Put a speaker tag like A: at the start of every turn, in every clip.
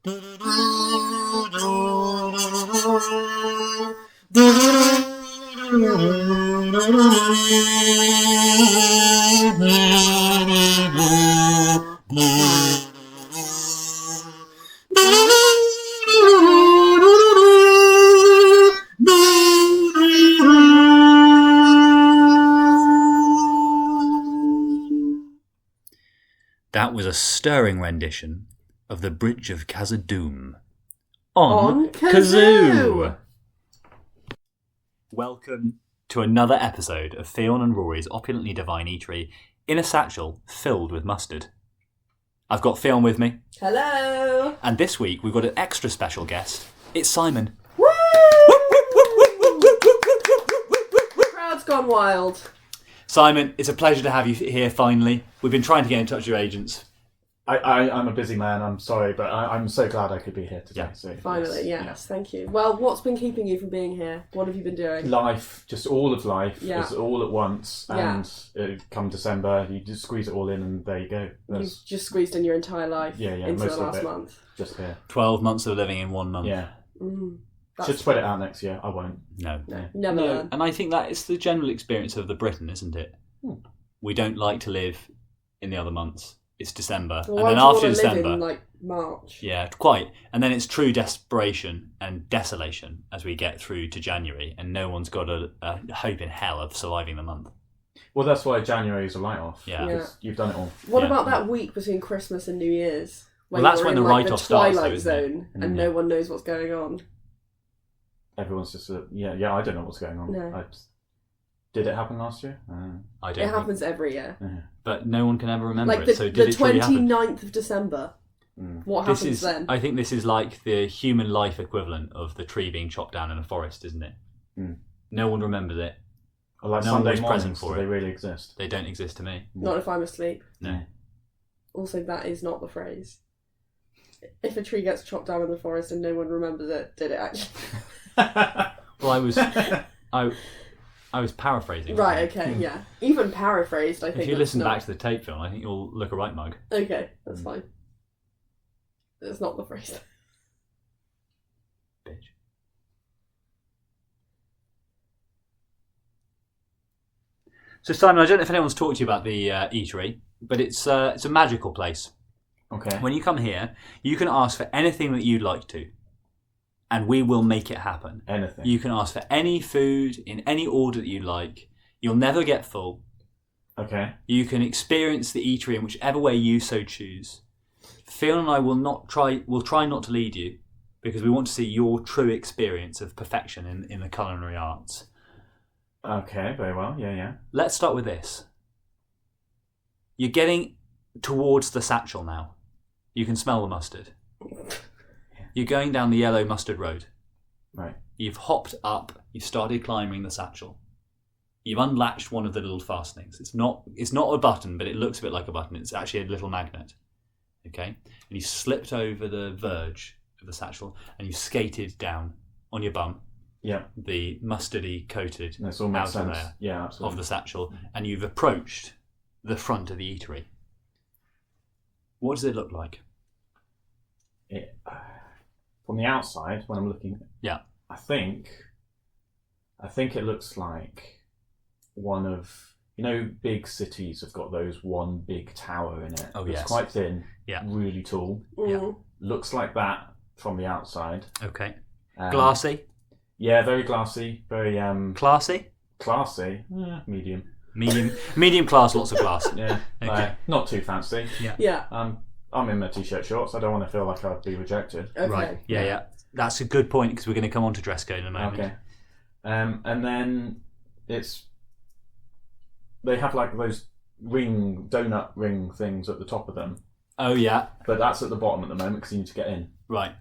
A: That was a stirring rendition of the Bridge of Khazad-dûm on kazoo. Welcome to another episode of Ffion and Rory's Opulently Divine Eatery in a satchel filled with mustard. I've got Ffion with me.
B: Hello.
A: And this week we've got an extra special guest. It's Simon.
B: Woo! Crowd's gone wild.
A: Simon, it's a pleasure to have you here finally. We've been trying to get in touch with your agents.
C: I'm a busy man, I'm sorry, but I'm so glad I could be here today.
A: Yeah.
C: So,
B: Finally, yes, thank you. Well, what's been keeping you from being here? What have you been doing?
C: Life, just all of life,
B: Yeah.
C: is all at once,
B: Yeah.
C: and come December, you just squeeze it all in and there you go.
B: You've just squeezed in your entire life into
C: most
B: the
C: of
B: last
C: it.
B: month.
C: Just here.
A: 12 months of living in 1 month.
C: Yeah.
B: That's
C: Should spread it out next year, I won't.
A: No.
B: never learn.
A: And I think that is the general experience of the Briton, isn't it? We don't like to live in the other months. It's December.
B: Well,
A: and then
B: why do you
A: after
B: want to live
A: December...
B: in, like, March?
A: Yeah, quite. And then it's true desperation and desolation as we get through to January, and no one's got a hope in hell of surviving the month.
C: Well, that's why January is a write-off.
A: Yeah.
C: Because you've done it all.
B: What
A: Yeah.
B: about that week between Christmas and New Year's?
A: Well, that's
B: you're
A: when
B: in,
A: the
B: like,
A: write-off starts, though,
B: Twilight
A: isn't it?
B: Zone, and no one knows what's going on.
C: Everyone's just, I don't know what's going on.
B: No.
C: Did it happen last year?
A: I don't
B: It
A: think-
B: happens every year.
A: But no one can ever remember
B: Like
A: it,
B: the
A: so did it truly happen?
B: 29th of December. What happens then?
A: I think this is like the human life equivalent of the tree being chopped down in a forest, isn't it? No one remembers it.
C: Or like
A: No one
C: Sunday
A: was present
C: mornings,
A: for
C: do
A: it.
C: they really exist?
A: They don't exist to me.
B: Not if I'm asleep.
A: No.
B: Also, that is not the phrase. If a tree gets chopped down in the forest and no one remembers it, did it actually?
A: Well, I was paraphrasing.
B: Right, okay, yeah. Even paraphrased, I think.
A: If you
B: that's
A: listen
B: not...
A: back to the tape film, I think you'll look a right mug.
B: Okay, that's fine. That's not the phrase.
A: Bitch. So, Simon, I don't know if anyone's talked to you about the eatery, but it's a magical place.
C: Okay.
A: When you come here, you can ask for anything that you'd like to, and we will make it happen.
C: Anything.
A: You can ask for any food in any order that you like. You'll never get full.
C: Okay.
A: You can experience the eatery in whichever way you so choose. Ffion and I will try not to lead you, because we want to see your true experience of perfection in the culinary arts.
C: Okay, very well. Yeah.
A: Let's start with this. You're getting towards the satchel now. You can smell the mustard. You're going down the yellow mustard road.
C: Right.
A: You've hopped up. You've started climbing the satchel. You've unlatched one of the little fastenings. It's not a button, but it looks a bit like a button. It's actually a little magnet. Okay? And you slipped over the verge of the satchel and you skated down on your bum.
C: Yeah.
A: The mustardy coated
C: This all makes
A: outer
C: sense.
A: layer
C: Yeah, absolutely.
A: of the satchel, and you've approached the front of the eatery. What does it look like?
C: From the outside, when I'm looking, I think it looks like one of, big cities have got those one big tower in it.
A: Oh,
C: it's
A: yes.
C: quite thin, really tall.
A: Yeah.
C: Looks like that from the outside.
A: Okay. Glassy?
C: Yeah, very glassy, very
A: Classy?
C: classy. Medium.
A: Medium class, lots of glass.
C: Yeah,
A: Okay.
C: not too fancy.
B: Yeah.
C: I'm in my t-shirt shorts. I don't want to feel like I'd be rejected.
B: Okay.
A: Right. Yeah. That's a good point, because we're going to come on to dress code in a moment.
C: Okay. And then they have like those donut ring things at the top of them.
A: Oh, yeah.
C: But that's at the bottom at the moment because you need to get in.
A: Right.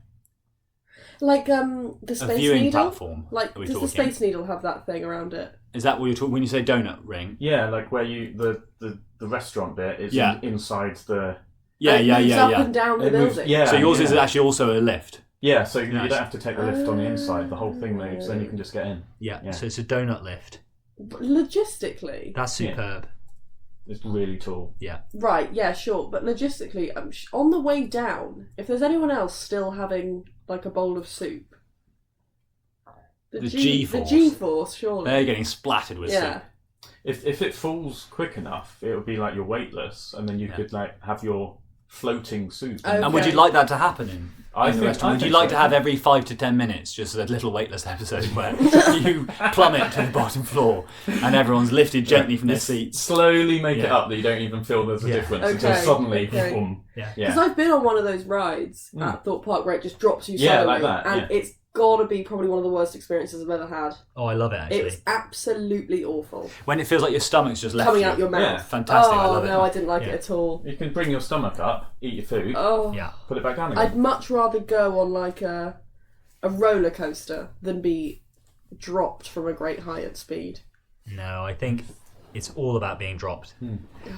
B: Like the Space
A: A viewing
B: Needle?
A: platform.
B: Like,
A: are we
B: does
A: talking?
B: the Space Needle have that thing around it?
A: Is that what you're talking when you say donut ring?
C: Yeah, like where the restaurant bit is inside the...
A: Yeah.
B: It moves up and down the building.
C: Yeah.
A: So yours is actually also a lift?
C: Yeah, so you
A: Nice.
C: don't have to take the lift on the inside. The whole thing moves, then you can just get in.
A: Yeah. So it's a donut lift.
B: Logistically.
A: That's superb.
C: It's really tall.
A: Yeah.
B: Right, yeah, sure. But logistically, on the way down, if there's anyone else still having like a bowl of soup,
A: The G-force.
B: The G-force, surely.
A: They're getting splattered with soup.
C: If it falls quick enough, it would be like you're weightless, and then you could like have your floating soup.
B: Okay.
A: And would you like that to happen in the restaurant? Would you like
C: so,
A: to have every 5 to 10 minutes just a little weightless episode where you plummet to the bottom floor and everyone's lifted gently from their seats?
C: Slowly make it up that you don't even feel there's a difference until suddenly, boom.
B: Because I've been on one of those rides at Thorpe Park where it just drops you slowly,
C: like that,
B: and it's got to be probably one of the worst experiences I've ever had.
A: Oh, I love it, actually.
B: It's absolutely awful.
A: When it feels like your stomach's just left
B: coming out your mouth.
C: Yeah.
A: Fantastic, I
B: Oh,
A: love it.
B: no, I didn't like it at all.
C: You can bring your stomach up, eat your food, put it back down again.
B: I'd much rather go on like a roller coaster than be dropped from a great height at speed.
A: No, I think it's all about being dropped.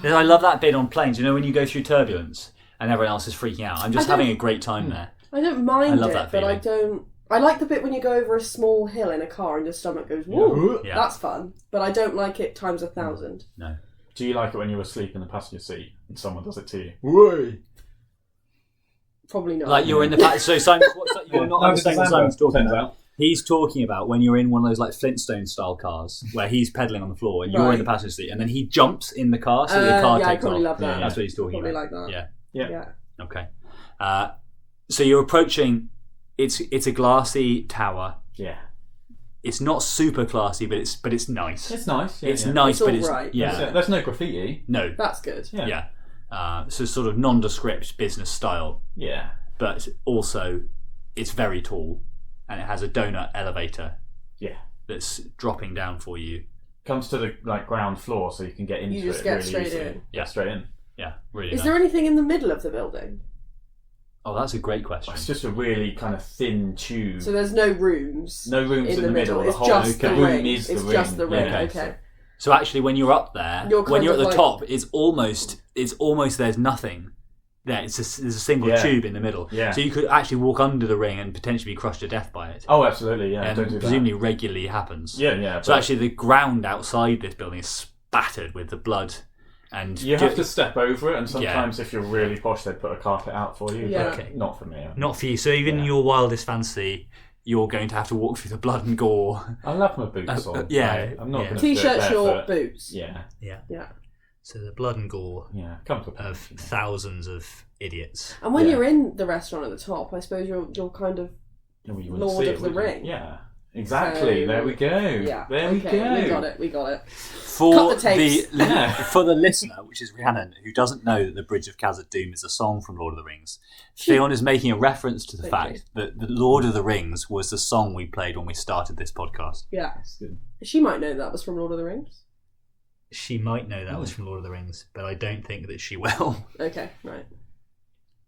A: I love that bit on planes, you know, when you go through turbulence and everyone else is freaking out. I'm just having a great time there.
B: I don't mind
A: love
B: it,
A: that
B: but I
A: feeling.
B: don't... I like the bit when you go over a small hill in a car and your stomach goes, whoa, that's fun. But I don't like it times 1,000.
A: No.
C: Do you like it when you're asleep in the passenger seat and someone does it to you? Whoa!
B: Probably not.
A: Like you're in the so Simon, you're not understanding what Simon's talking about. He's talking about when you're in one of those like Flintstone style cars where he's pedaling on the floor and you're in the passenger seat and then he jumps in the car so the car takes off.
B: I probably love that.
A: That's what he's talking
B: probably
A: about.
B: Like that.
A: Yeah. Okay. So you're approaching. It's a glassy tower.
C: Yeah.
A: It's not super classy, but it's nice.
C: It's nice. Yeah,
A: it's nice,
B: it's
A: but it's
B: right.
C: There's no graffiti.
A: No.
B: That's good.
A: Yeah. So sort of nondescript business style.
C: Yeah.
A: But also, it's very tall, and it has a donut elevator.
C: Yeah.
A: That's dropping down for you.
C: Comes to the ground floor, so you can get into it.
B: You just get
C: really
B: straight
C: easily.
B: in.
C: Yeah, straight in.
A: Yeah, really.
B: Is
A: nice.
B: there anything in the middle of the building?
A: Oh, that's a great question.
C: It's just a really kind of thin tube.
B: So there's no rooms.
C: No rooms in the middle.
B: It's
C: the
B: just the ring.
C: Is the
B: it's
C: ring.
B: just the ring.
C: Yeah,
B: Okay.
A: So actually, when you're up there, when you're at the top, it's almost there's nothing there. There's a single tube in the middle.
C: Yeah.
A: So you could actually walk under the ring and potentially be crushed to death by it.
C: Oh, absolutely. Yeah.
A: And
C: don't do
A: presumably regularly happens.
C: Yeah.
A: So actually, the ground outside this building is spattered with the blood. And
C: you have to step over it, and sometimes if you're really posh, they put a carpet out for you.
B: Yeah.
C: But not for me.
A: Not for you. So even in your wildest fantasy, you're going to have to walk through the blood and gore.
C: I'll have my boots on.
A: Yeah.
C: I'm not going to
B: T-shirt, short, boots.
C: Yeah.
A: So the blood and gore of thousands of idiots.
B: And when you're in the restaurant at the top, I suppose you're kind of Lord of the Ring.
C: Yeah. Exactly. So, there we go.
B: Yeah.
C: There we go.
B: We got it.
A: For the listener, which is Rhiannon, who doesn't know that the Bridge of Khazad-dûm is a song from Lord of the Rings, Ffion is making a reference to the fact that the Lord of the Rings was the song we played when we started this podcast.
B: Yeah. She might know that was from Lord of the Rings.
A: She might know that was from Lord of the Rings, but I don't think that she will.
B: Okay, right.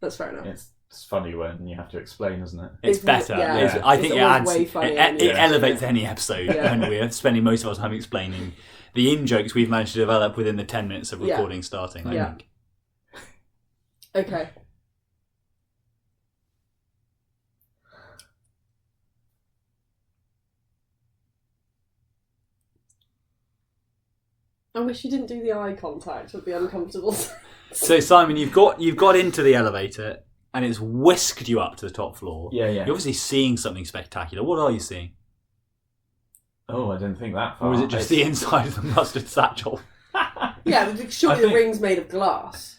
B: That's fair enough.
C: It's funny when you have to explain, isn't it?
A: It's better.
B: Yeah.
A: I think it adds. It elevates
C: Yeah.
A: any episode, and we're spending most of our time explaining the in-jokes we've managed to develop within the 10 minutes of recording starting. I think.
B: Okay. I wish you didn't do the eye contact with the uncomfortable.
A: So Simon, you've got into the elevator and it's whisked you up to the top floor.
C: Yeah.
A: You're obviously seeing something spectacular. What are you seeing?
C: Oh, I didn't think that far.
A: Or is it just the inside of the mustard satchel?
B: Yeah, but surely the ring's made of glass,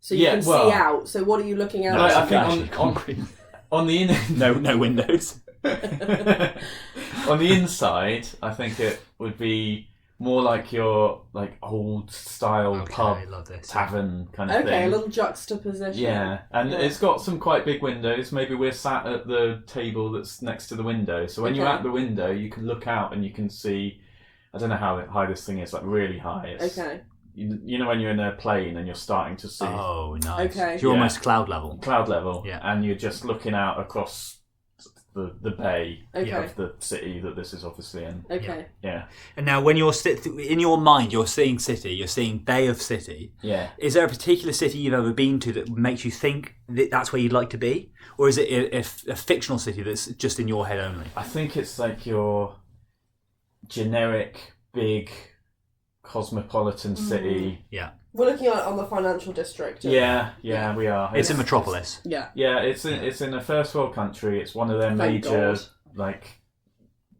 B: so you can see out. So what are you looking at?
C: No, I think on the
A: no windows.
C: On the inside, I think it would be more like your old style pub tavern kind of thing.
B: Okay, a little juxtaposition.
C: Yeah, and it's got some quite big windows. Maybe we're sat at the table that's next to the window. So when you're at the window, you can look out and you can see. I don't know how high this thing is, like really high.
B: Okay.
C: You know when you're in a plane and you're starting to see.
A: Oh, nice.
B: Okay.
A: So you're almost cloud level.
C: Cloud level.
A: Yeah.
C: And you're just looking out across the bay
B: of
C: the city that this is obviously in.
B: Okay.
C: Yeah.
A: And now when you're in your mind, you're seeing city, you're seeing Bay of City.
C: Yeah.
A: Is there a particular city you've ever been to that makes you think that that's where you'd like to be? Or is it a fictional city that's just in your head only?
C: I think it's like your generic big cosmopolitan city.
A: Yeah.
B: We're looking at it on the financial district.
C: Yeah, we are.
A: It's a metropolis.
B: Yeah.
C: Yeah, it's in a first world country. It's one of their
B: Thank
C: major
B: God.
C: like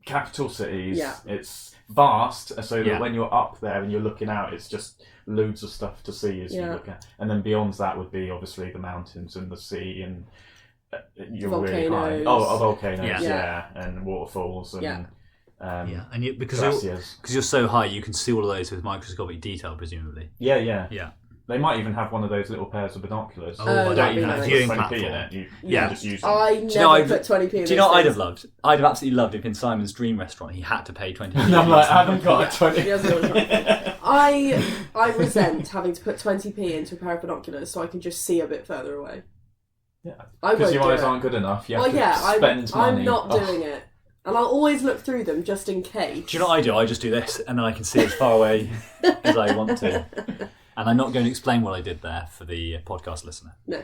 C: capital cities.
B: Yeah.
C: It's vast, so that
A: Yeah.
C: when you're up there and you're looking out, it's just loads of stuff to see as you look at. And then beyond that would be obviously the mountains and the sea and you're really high.
B: Volcanoes.
C: Volcanoes,
B: Yeah.
C: and waterfalls and
A: And because
C: glaciers.
A: you're so high, you can see all of those with microscopic detail, presumably.
C: Yeah.
A: Yeah.
C: They might even have one of those little pairs of binoculars.
A: Oh,
C: You
B: that'd
C: don't
B: be
C: even have
B: nice.
C: to put
A: Viewing
C: 20p in
A: platform.
C: it. You
A: Yeah.
C: can just use them.
B: I
A: you know
B: never
A: I'd-
B: put 20p in.
A: Do you know what I'd have
B: things.
A: loved? I'd have absolutely loved if in Simon's dream restaurant he had to pay 20.
C: And I'm like, I haven't got a 20.
B: He hasn't got a I resent having to put 20p into a pair of binoculars so I can just see a bit further away.
C: Yeah.
B: I won't
C: Because your
B: do
C: eyes
B: it.
C: aren't good enough. You have
B: Well,
C: to
B: yeah,
C: spend money.
B: I'm not doing it. And I'll always look through them just in case.
A: Do you know what I do? I just do this, and then I can see as far away as I want to. And I'm not going to explain what I did there for the podcast listener.
B: No.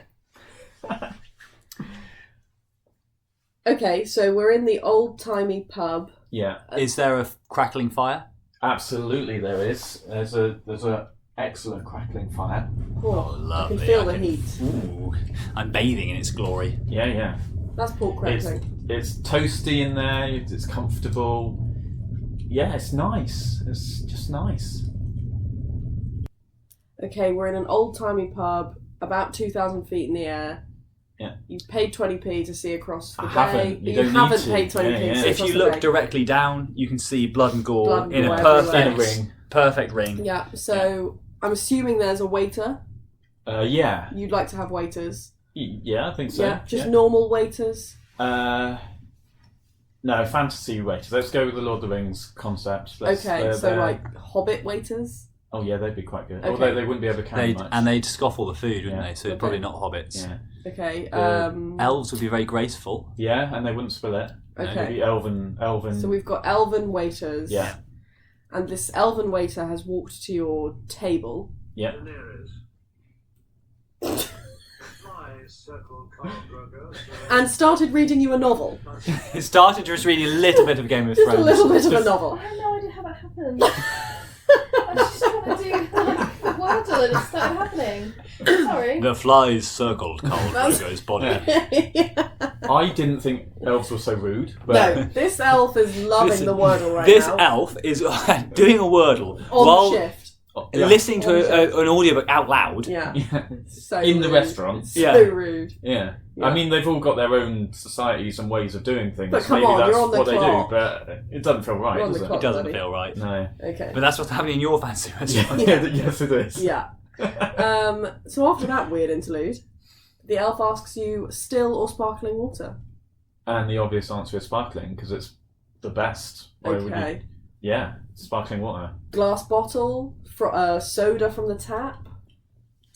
B: Okay, so we're in the old-timey pub.
C: Yeah,
A: Is there a crackling fire?
C: absolutely there is. There's a excellent crackling fire.
B: Oh, I
A: lovely.
B: can feel
A: I
B: the
A: can-
B: heat.
A: Ooh, I'm bathing in its glory.
C: Yeah.
B: That's pork crackling.
C: It's toasty in there. It's comfortable. Yeah, it's nice. It's just nice.
B: Okay, we're in an old-timey pub, about 2,000 feet in the air.
C: Yeah.
B: You've paid 20p to see across the
C: I
B: bay.
C: haven't. You don't need
B: haven't
C: to.
B: paid 20p
C: Yeah, yeah.
B: to see
A: If
B: across
A: you
B: the
A: look
B: bay.
A: directly down, you can see blood and gore
B: Blood and
A: in
B: gore
A: a
B: everywhere.
A: perfect ring.
B: Yeah, so I'm assuming there's a waiter.
C: Yeah.
B: You'd like to have waiters.
C: Yeah, I think so.
B: Yeah, just normal waiters.
C: No, fantasy waiters. Let's go with the Lord of the Rings concept.
B: So like Hobbit waiters.
C: Oh yeah, they'd be quite good.
B: Okay.
C: Although they wouldn't be able to carry much.
A: And they'd scoff all the food, wouldn't
C: Yeah.
A: they? So
B: Okay.
A: probably not hobbits.
C: Yeah.
B: Okay.
A: Elves would be very graceful.
C: Yeah, and they wouldn't spill it.
B: Okay.
C: They'd be elven.
B: So we've got elven waiters.
C: Yeah.
B: And this elven waiter has walked to your table.
C: Yeah.
B: And started reading you a novel.
A: It started just reading a little bit of Game of
B: Just
A: Thrones.
B: a little bit of a novel.
D: I have no idea how that happened. I was just trying to do like Wordle and it started happening. Sorry.
A: The flies circled Khal Drogo's body.
C: I didn't think elves were so rude. But
B: No, this elf is loving
A: Listen,
B: the Wordle right
A: This
B: now.
A: elf is doing a Wordle
B: On
A: while
B: shift.
C: Yeah.
A: listening to an audiobook out loud.
B: Yeah.
C: Yeah.
B: So
C: In the
B: rude.
C: restaurant.
B: So
A: Yeah.
B: rude.
C: Yeah.
B: Yeah.
C: I mean, they've all got their own societies and ways of doing things.
B: But come
C: Maybe
B: on,
C: that's
B: you're on the
C: what
B: clock.
C: they do, but it doesn't feel right,
B: You're on
C: does
B: the
C: it?
B: clock.
A: It doesn't
B: Buddy.
A: feel right.
C: No.
B: Okay.
A: But that's what's happening in your fancy restaurant.
C: Yes, it is.
B: Yeah. So after that weird interlude, the elf asks you still or sparkling water.
C: And the obvious answer is sparkling, because it's the best. Why would you-
B: Okay.
C: Yeah, sparkling water.
B: Glass bottle, soda from the tap,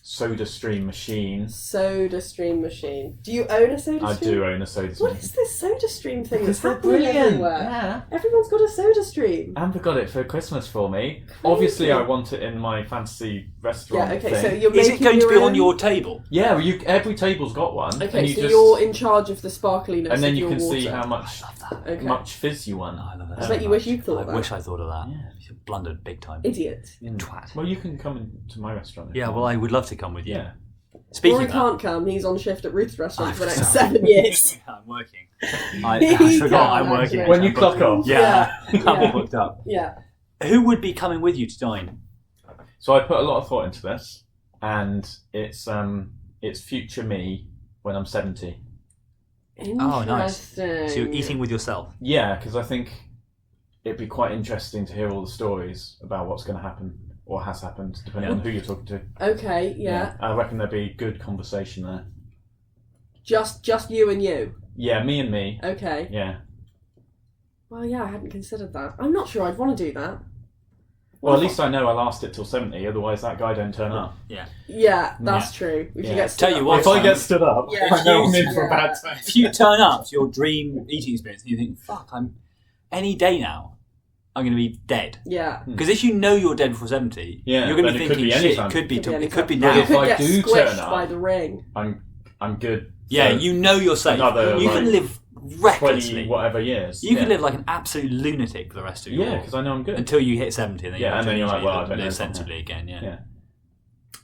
C: Soda stream machine.
B: soda stream machine. Do you own a soda
C: I
B: stream?
C: do own a soda stream.
B: What is this soda stream thing
C: Because
B: that's
C: they're
B: happening
C: brilliant.
B: everywhere?
C: Yeah.
B: Everyone's got a soda stream.
C: Amber got it for Christmas for me. Obviously, I want it in my fancy restaurant
B: Yeah, okay,
C: thing.
B: so you're
A: Is
B: making
A: it going to be
B: your
A: on
B: own?
A: your table?
C: Yeah, well, every table's got one.
B: Okay,
C: and you
B: so
C: just,
B: you're in charge of the sparkliness
C: and then
B: of
C: you
B: your
C: can
B: water.
C: see how much
B: Okay.
C: much fizz you want.
A: Oh, I love that.
B: I
A: so
B: bet you wish
A: much.
B: you'd thought of
A: I
B: that.
A: wish I thought of that.
C: Yeah.
A: You blundered big time.
B: Idiot.
A: Twat.
C: Well, you can come into my restaurant. if
A: Yeah,
C: you
A: well,
C: want.
A: I would love to come with you.
C: Yeah.
A: Speaking
B: Rory
A: of that,
B: can't come, he's on shift at Ruth's restaurant for the next
A: sorry.
B: 7 years.
A: I'm working.
B: He
A: I forgot I'm
B: can,
A: working.
B: actually.
C: When you clock off.
A: Yeah,
B: Yeah.
A: I'm all
B: Yeah.
A: booked up.
B: Yeah.
A: Who would be coming with you to dine?
C: So I put a lot of thought into this, and it's future me when I'm 70.
B: Interesting.
A: Oh, nice. So you're eating with yourself.
C: Yeah, because I think it'd be quite interesting to hear all the stories about what's going to happen or has happened, depending on who you're talking to.
B: Okay, yeah.
C: I reckon there'd be good conversation there.
B: Just you and you.
C: Yeah, me and me.
B: Okay.
C: Yeah.
B: Well, yeah, I hadn't considered that. I'm not sure I'd want to do that.
C: Well, at least I know I'll last it till 70, otherwise that guy don't turn up.
A: Yeah.
B: Yeah, that's true. If
C: Yeah.
B: you get
A: Tell you
B: stuck.
A: what,
C: If I get stood up,
B: Yeah.
C: I know I'm in for a
B: Yeah.
C: bad time.
A: If you turn up to your dream eating experience and you think, fuck, I'm any day now, I'm going to be dead.
B: Yeah.
A: Because if you know you're dead before 70,
C: Yeah,
A: you're going to
C: then
A: be
C: it could
A: thinking,
C: be
A: shit,
C: anytime.
A: it could be,
B: Could be
A: it could be
B: anytime.
A: now.
C: But if
B: You
C: I
B: could get
C: do
B: squished
C: turn up-
B: by the ring.
C: I'm good.
A: Yeah,
C: for-
A: you know you're safe.
C: Another,
A: You
C: like-
A: can live recklessly.
C: 20 whatever years.
A: You could live like an absolute lunatic for the rest of your life.
C: because I know I'm good.
A: Until you hit 70, and then
C: and then you're like, well, I don't know
A: live sensibly again. Yeah.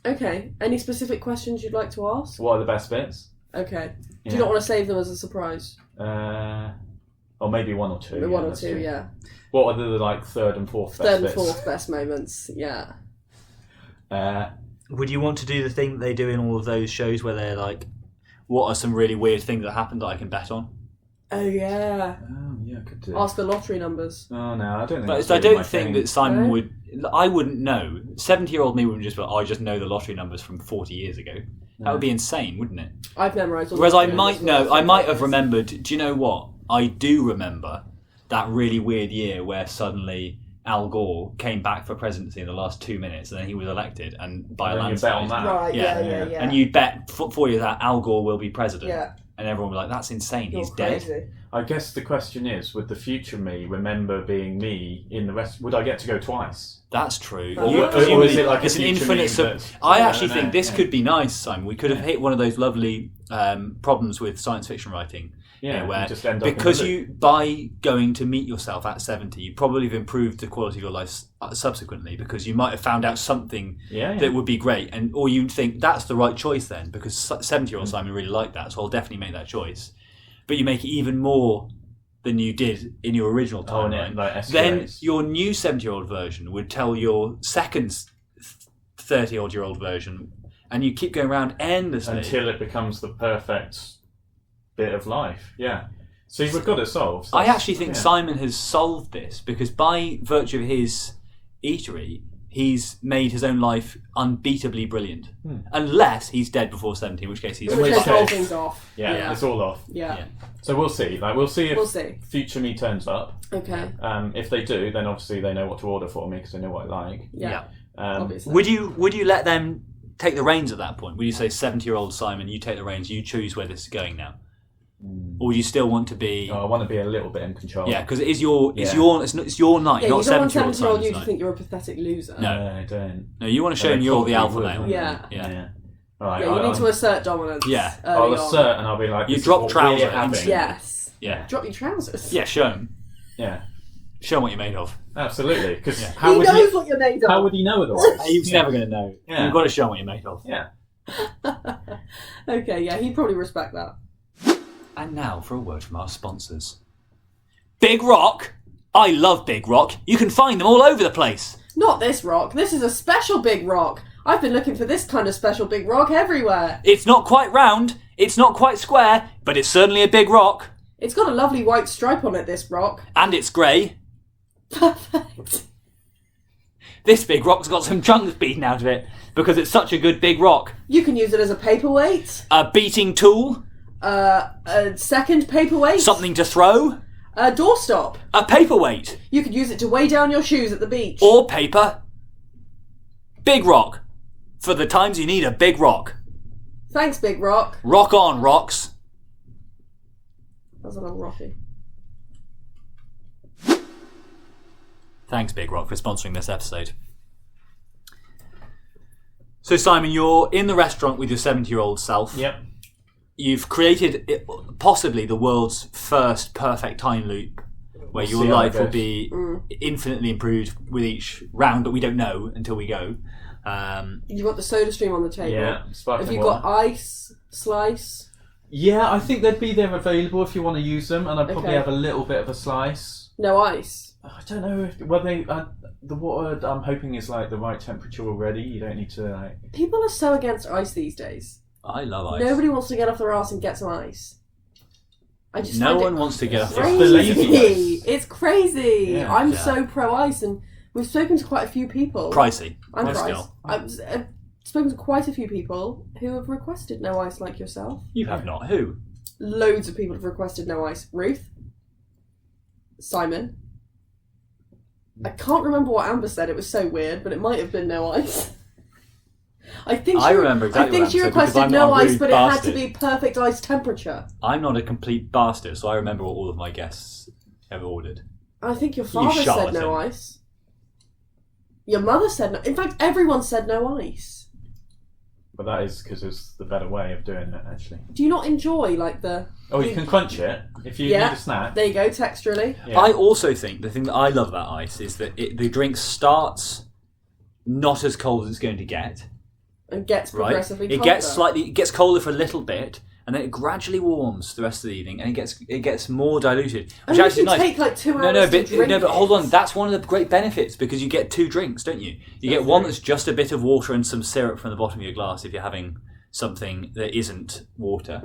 B: Okay. Any specific questions you'd like to ask?
C: What are the best bits?
B: Okay. Do you not want to save them as a surprise?
C: Or maybe one or two.
B: One or two, yeah.
C: What are the like third and fourth best
B: Third and
C: bits?
B: fourth best moments, yeah.
A: Would you want to do the thing that they do in all of those shows where they're like, what are some really weird things that happened that I can bet on?
B: Oh, yeah.
C: Oh, yeah, I could do.
B: Ask the lottery numbers.
C: Oh, no, I don't think
A: But
C: that's
A: I
C: really
A: don't
C: my
A: think
C: thing.
A: that Simon
B: No?
A: would... I wouldn't know. 70-year-old me wouldn't just be like, I just know the lottery numbers from 40 years ago. That would be insane, wouldn't it?
B: I've memorised all
A: Whereas
B: the
A: I
B: lottery
A: might
B: numbers.
A: know, I might have remembered... Do you know what? I do remember that really weird year where suddenly Al Gore came back for presidency in the last 2 minutes and then he was elected and by a
C: And then you bet on
A: landslide.
C: that.
B: Right,
A: Yeah.
B: yeah.
A: And you'd bet 4 years that Al Gore will be president.
B: Yeah.
A: And everyone would be like, that's insane,
B: You're
A: he's dead.
B: crazy.
C: I guess the question is, would the future me remember being me in the rest? Would I get to go twice?
A: That's true.
B: Or-
A: You-
B: or
A: presumably,
C: is it like a
A: it's an
C: future
A: infinite...
C: me
A: sub-
C: that's-
A: I
C: I
A: actually
C: don't know,
A: think this
C: yeah.
A: could be nice, Simon. We could have hit one of those lovely problems with science fiction writing.
C: Yeah,
A: where
C: you just end up in
A: because
C: the
A: you, by going to meet yourself at 70, you probably have improved the quality of your life subsequently because you might have found out something that would be great, and or you think that's the right choice then because 70-year-old Simon really liked that, so I'll definitely make that choice. But you make it even more than you did in your original timeline. Then your new 70-year-old version would tell your second 30-odd-year-old version, and you keep going around endlessly
C: until it becomes the perfect bit of life. Yeah. See, we've got it solved.
A: I actually think Simon has solved this because by virtue of his eatery, he's made his own life unbeatably brilliant. Unless he's dead before 70, in which case he's...
B: In which case,
C: case-
B: the whole thing's off.
C: Yeah, it's all off.
B: Yeah.
C: So we'll see. Like, we'll see if
B: We'll see.
C: future me turns up.
B: Okay.
C: If they do, then obviously they know what to order for me because they know what I like.
B: Yeah. Obviously.
A: Would you let them take the reins at that point? Would you say 70-year-old Simon, you take the reins, you choose where this is going now? Or would you still want to be...
C: I want to be a little bit in control.
A: Yeah, because it is your it's your night,
B: Yeah,
A: not
B: you don't want
A: 70-year-old
B: 70-year-old
A: Simon's
B: you to
A: night.
B: think you're a pathetic loser.
A: No.
C: I don't.
A: No, you want to show them you're the alpha male.
B: Yeah.
C: All right.
B: Yeah, you need to assert dominance.
A: Yeah.
C: I'll
B: early on.
C: assert and I'll be like,
A: You
C: this is
A: drop
C: what
A: trouser
C: we're having.
B: Yes.
A: Yeah.
B: Drop your trousers.
A: Yeah, show them.
C: Yeah.
A: Show them what you're made of.
C: Absolutely. Because
B: He
C: how would
B: knows what you're made of.
C: how would he know otherwise?
A: He's never going to know.
C: Yeah.
A: You've got to show them what you're made of.
C: Yeah.
B: Okay, yeah, he'd probably respect that.
A: And now for a word from our sponsors. Big Rock! I love Big Rock. You can find them all over the place.
B: Not this rock. This is a special big rock. I've been looking for this kind of special big rock everywhere.
A: It's not quite round, it's not quite square, but it's certainly a big rock.
B: It's got a lovely white stripe on it, this rock.
A: And it's grey.
B: Perfect.
A: This big rock's got some chunks beaten out of it because it's such a good big rock.
B: You can use it as a paperweight,
A: A beating tool,
B: a second paperweight,
A: something to throw,
B: a doorstop.
A: a paperweight,
B: You could use it to weigh down your shoes at the beach.
A: or paper. Big rock. For the times you need a big rock.
B: Thanks, big rock.
A: Rock on, rocks.
B: That's a little rocky.
A: Thanks, Big Rock, for sponsoring this episode. So, Simon, you're in the restaurant with your 70-year-old self.
C: Yep.
A: You've created possibly the world's first perfect time loop where your
C: see how it
A: life will
C: goes.
A: be infinitely improved with each round, but we don't know until we go.
B: You've got the soda stream on the table.
C: Yeah. Sparkling
B: Have you
C: water.
B: got ice, slice?
C: Yeah, I think they'd be there available if you want to use them, and I'd probably
B: Okay.
C: have a little bit of a slice.
B: No ice.
C: I don't know if the water I'm hoping is like the right temperature already. You don't need to like.
B: People are so against ice these days.
A: I love ice.
B: Nobody wants to get off their arse and get some ice. I just
A: No
B: find
A: one
B: it
A: wants to get off their
C: It's the lazy
B: crazy.
C: ice.
B: It's crazy.
C: Yeah.
B: I'm
A: Yeah.
B: so pro ice, and we've spoken to quite a few people.
A: Pricey.
B: I'm
A: but
B: price.
A: still.
B: I've spoken to quite a few people who have requested no ice, like yourself.
A: You have not. Who?
B: Loads of people have requested no ice. Ruth, Simon. I can't remember what Amber said. It was so weird, but it might have been no ice. I think
A: I remember exactly
B: I think
A: what
B: she
A: Amber said, because
B: requested
A: I'm
B: no
A: not a
B: ice,
A: rude
B: but it had to
A: bastard.
B: be perfect ice temperature.
A: I'm not a complete bastard, so I remember what all of my guests have ordered.
B: I think your father said
A: charlatan.
B: no ice. Your mother said no. In fact, everyone said no ice.
C: But that is because it's the better way of doing it, actually.
B: Do you not enjoy like the?
C: Oh, you can crunch it if you need a snack.
B: There you go, texturally.
C: Yeah.
A: I also think the thing that I love about ice is that the drink starts not as cold as it's going to get,
B: And gets progressively colder.
A: It gets colder for a little bit, and then it gradually warms the rest of the evening, and it gets more diluted. Which
B: and
A: actually
B: you
A: nice.
B: take like 2 hours to drink
A: but hold
B: it.
A: on. That's one of the great benefits because you get 2 drinks, don't you? You get one that's just a bit of water and some syrup from the bottom of your glass if you're having something that isn't water.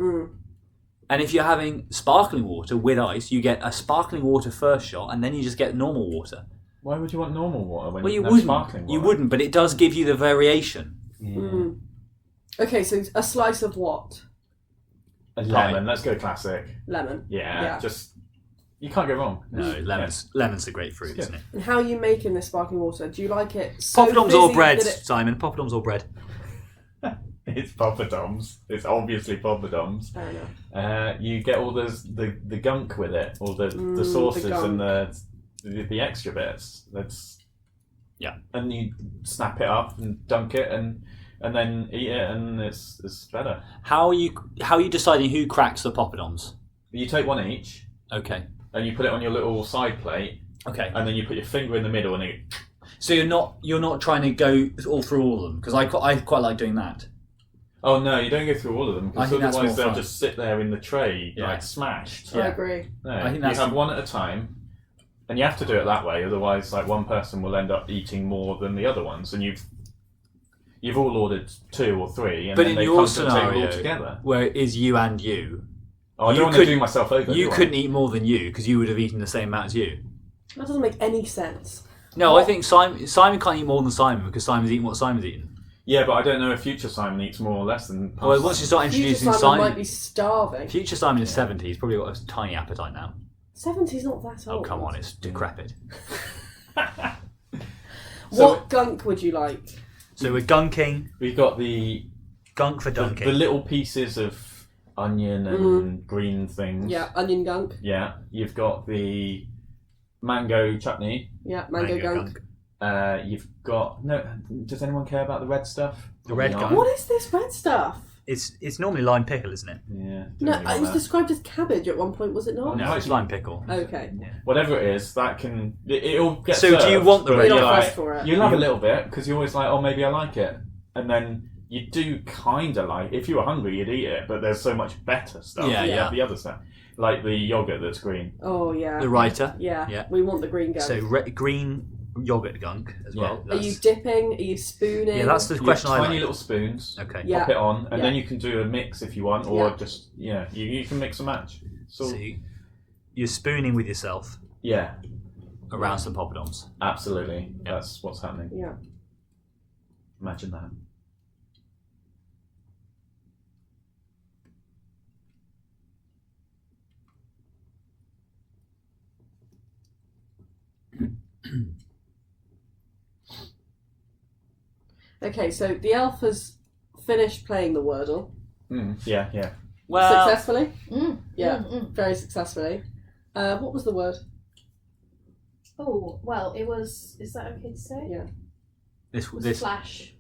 A: And if you're having sparkling water with ice, you get a sparkling water first shot, and then you just get normal water.
C: Why would you want normal water when
A: You
C: have
A: wouldn't.
C: sparkling water?
A: You wouldn't, but it does give you the variation.
C: Yeah.
B: Okay, so a slice of what?
C: A lemon. Let's go classic.
B: Lemon.
C: Yeah. Just you can't go wrong.
A: No, lemon's the great fruit, isn't it?
B: And how are you making this sparkling water? Do you like it so
A: Poppadoms or
B: fizzy
A: bread,
B: that it...
A: Simon? Poppadoms or bread?
C: It's poppadoms. It's obviously poppadoms.
B: Fair enough.
C: You get all the gunk with it, all the sauces and the extra bits. And you snap it up and dunk it and then eat it, and it's better.
A: How are you deciding who cracks the poppadoms?
C: You take one each.
A: Okay.
C: And you put it on your little side plate.
A: Okay.
C: And then you put your finger in the middle and it.
A: So you're not trying to go all through all of them because I quite like doing that.
C: Oh no, you don't go through all of them because otherwise they'll
A: fun.
C: just sit there in the tray like smashed.
B: I agree.
C: No,
A: I think
C: you
A: that's
C: have one at a time, and you have to do it that way. Otherwise, like one person will end up eating more than the other ones, and you've all ordered 2 or 3, and
A: but
C: then
A: in
C: they
A: your
C: come to the table
A: scenario,
C: all together.
A: where it is you and you.
C: Oh, I don't want to do myself over.
A: You couldn't eat more than you because you would have eaten the same amount as you.
B: That doesn't make any sense.
A: No, I think Simon can't eat more than Simon because Simon's eating what Simon's eating.
C: Yeah, but I don't know if future Simon eats more or less than.
A: Well, once you start introducing
B: Future Simon might be starving.
A: Future Simon is 70. He's probably got a tiny appetite now.
B: 70's not that old.
A: Oh, come on, it's decrepit.
B: What gunk would you like?
A: So we're gunking.
C: We've got the
A: gunk for dunking.
C: The little pieces of onion and green things.
B: Yeah, onion gunk.
C: Yeah, you've got the mango chutney.
B: Yeah, mango gunk.
C: You've got does anyone care about the red stuff?
A: The red gunk.
B: What is this red stuff?
A: It's normally lime pickle, isn't it?
C: Yeah.
B: No, it was described as cabbage at one point, was it not?
A: No, it's lime pickle.
B: Okay.
A: Yeah.
C: Whatever it is, it'll get
A: So
C: served,
A: do you want the red
B: You're not
A: gunk?
B: fussed for it.
C: You'll have a little bit because you're always like, oh, maybe I like it, and then you do kind of like. If you were hungry, you'd eat it, but there's so much better stuff.
A: Yeah,
C: You
A: yeah.
C: have the other stuff, like the yogurt that's green.
B: Oh yeah.
A: The writer.
B: Yeah. We want the green gunk.
A: So green yogurt gunk as well.
B: Are you dipping? Are you spooning?
A: Yeah, that's the question I
C: Tiny
A: like.
C: little spoons.
A: Okay.
B: Yeah.
C: Pop it on, and then you can do a mix if you want, or
B: Yeah.
C: just you can mix and match.
A: So you're spooning with yourself
C: Yeah,
A: around some poppadoms.
C: absolutely. That's what's happening.
B: Yeah.
C: Imagine that.
B: Okay, so the elf has finished playing the Wordle.
C: Yeah.
A: Well,
B: Successfully? Yeah, very successfully. What was the word?
D: Oh, well, it was... Is that okay to say?
B: Yeah.
D: It was flash.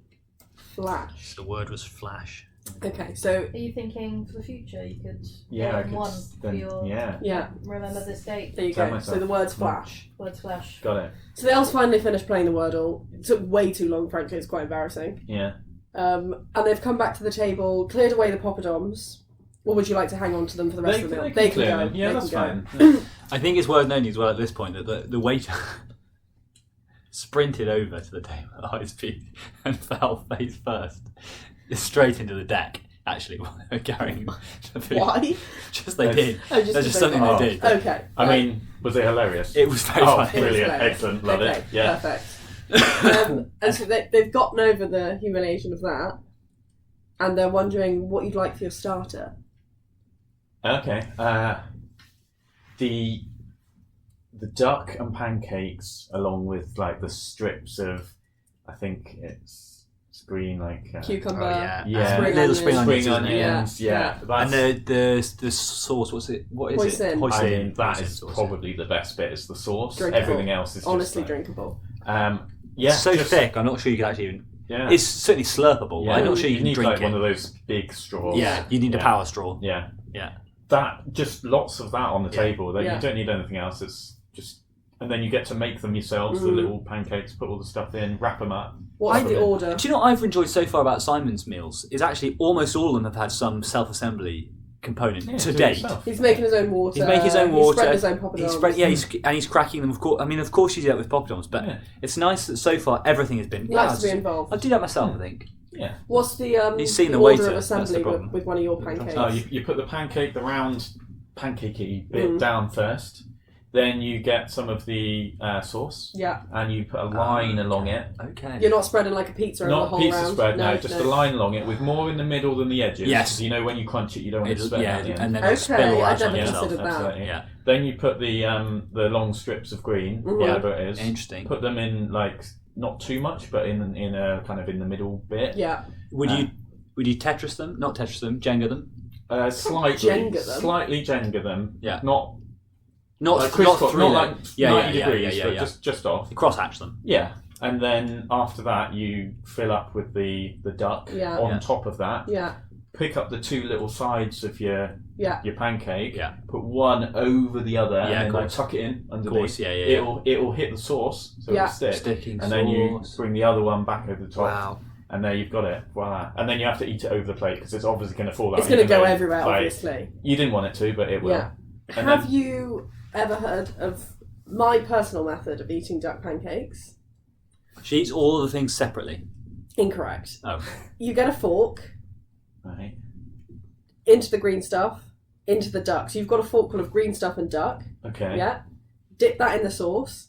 B: Flash.
A: The word was flash.
B: Okay, so...
D: Are you thinking for the future you could...
C: Yeah, I
D: name
C: could
D: one for your...
B: Yeah.
D: Remember this date.
B: There you
C: Tell
B: go.
C: myself.
B: So the word's flash.
D: Word's flash.
C: Got it.
B: So the elves finally finished playing the Wordle. It took way too long, frankly. It's quite embarrassing.
C: Yeah.
B: And they've come back to the table, cleared away the poppadoms. Or would you like to hang on to them for the rest of the meal?
C: They
B: can
C: clear
B: go.
C: them. Yeah,
B: They
C: that's
B: can
C: fine.
B: go.
A: I think it's worth noting as well at this point that the waiter sprinted over to the table at high speed and fell face first straight into the deck. Actually, while they were carrying the food.
B: Why?
A: Just they did.
B: Oh, just
A: That's just something they did.
B: Okay.
C: I mean, was it hilarious?
A: It was very funny.
B: It was
C: Brilliant,
B: hilarious.
C: excellent, love
B: Okay,
C: it. Yeah.
B: Perfect. And so they've gotten over the humiliation of that, and they're wondering what you'd like for your starter.
C: Okay. The duck and pancakes, along with like the strips of, I think it's green like
B: Cucumber.
A: Oh, yeah.
B: Spring
A: Little
B: onions.
A: spring onions.
C: spring
A: isn't it?
C: onions. Yeah.
A: And the sauce. What is it?
B: Hoisin.
C: I mean, that
A: Hoisin
C: is
A: sauce,
C: probably the best bit. Is the sauce.
B: Drinkable.
C: Everything else is
B: Honestly
C: just like,
B: drinkable.
C: Yeah.
A: It's so
C: just-
A: thick. I'm not sure you could actually even.
C: Yeah.
A: It's certainly slurpable.
C: Yeah.
A: I'm not sure you can
C: need
A: drink
C: like
A: it.
C: one of those big straws.
A: Yeah, you need a power straw.
C: Yeah.
A: Yeah.
C: That just lots of that on the table. That
B: Yeah.
C: You don't need anything else. It's just, and then you get to make them yourselves. The little pancakes, put all the stuff in, wrap them up.
B: What's the order?
A: Do you know what I've enjoyed so far about Simon's meals? Is actually almost all of them have had some self-assembly component to date.
B: He's making his own water.
A: He's making his own water.
B: He's spreading his own poppadoms.
A: He's cracking them. Of course, of course you do that with poppadoms, but it's nice that so far everything has been.
B: He likes to be involved.
A: I'll do that myself, I think.
C: Yeah.
B: What's the
A: He's seen the
B: order
A: waiter,
B: of
A: that's the
B: assembly
A: problem.
B: with one of your pancakes?
C: Oh, you put the pancake, the round pancakey bit down first. Then you get some of the sauce.
B: Yeah.
C: And you put a line along it.
A: Okay.
B: You're not spreading like a pizza over the
C: Not
B: whole
C: pizza
B: round.
C: spread, no, just a line along it with more in the middle than the edges.
A: Yes.
C: 'Cause you know when you crunch it, you don't want it to spill out the end.
A: and then it'll spill all
B: I
A: out
B: never
A: on yourself.
B: considered that.
C: Absolutely.
A: Yeah.
C: Then you put the long strips of green, whatever it is.
A: Interesting.
C: Put them in like not too much, but in a kind of in the middle bit.
B: Yeah.
A: Would you Tetris them? Not Tetris them. Jenga them.
C: Slightly
B: Jenga them.
C: Jenga them.
A: Yeah.
C: Not
A: Not
C: crisscross,
A: through
C: not
A: them.
C: like
A: Yeah,
C: 90
A: yeah,
C: degrees,
A: yeah,
C: but
A: yeah.
C: just off.
A: Cross-hatch them.
C: Yeah. And then after that, you fill up with the duck on top of that.
B: Yeah.
C: Pick up the two little sides of your pancake.
A: Yeah.
C: Put one over the other,
A: Yeah,
C: and then
A: of
C: tuck it in underneath.
A: Of course, yeah.
C: It'll hit the sauce, so
B: Yeah.
C: it'll stick.
A: Sticking
C: And then you
A: sauce.
C: bring the other one back over the top.
A: Wow.
C: And there you've got it. Voila. And then you have to eat it over the plate because it's obviously going to fall out.
B: It's going to go
C: anyway.
B: everywhere,
C: Like,
B: obviously.
C: You didn't want it to, but it will.
B: Yeah.
C: And
B: Have
C: then-
B: you ever heard of my personal method of eating duck pancakes?
A: She eats all of the things separately.
B: Incorrect.
A: Oh.
B: You get a fork
C: Right.
B: into the green stuff, into the duck. So you've got a fork full of green stuff and duck.
C: Okay.
B: Yeah. Dip that in the sauce.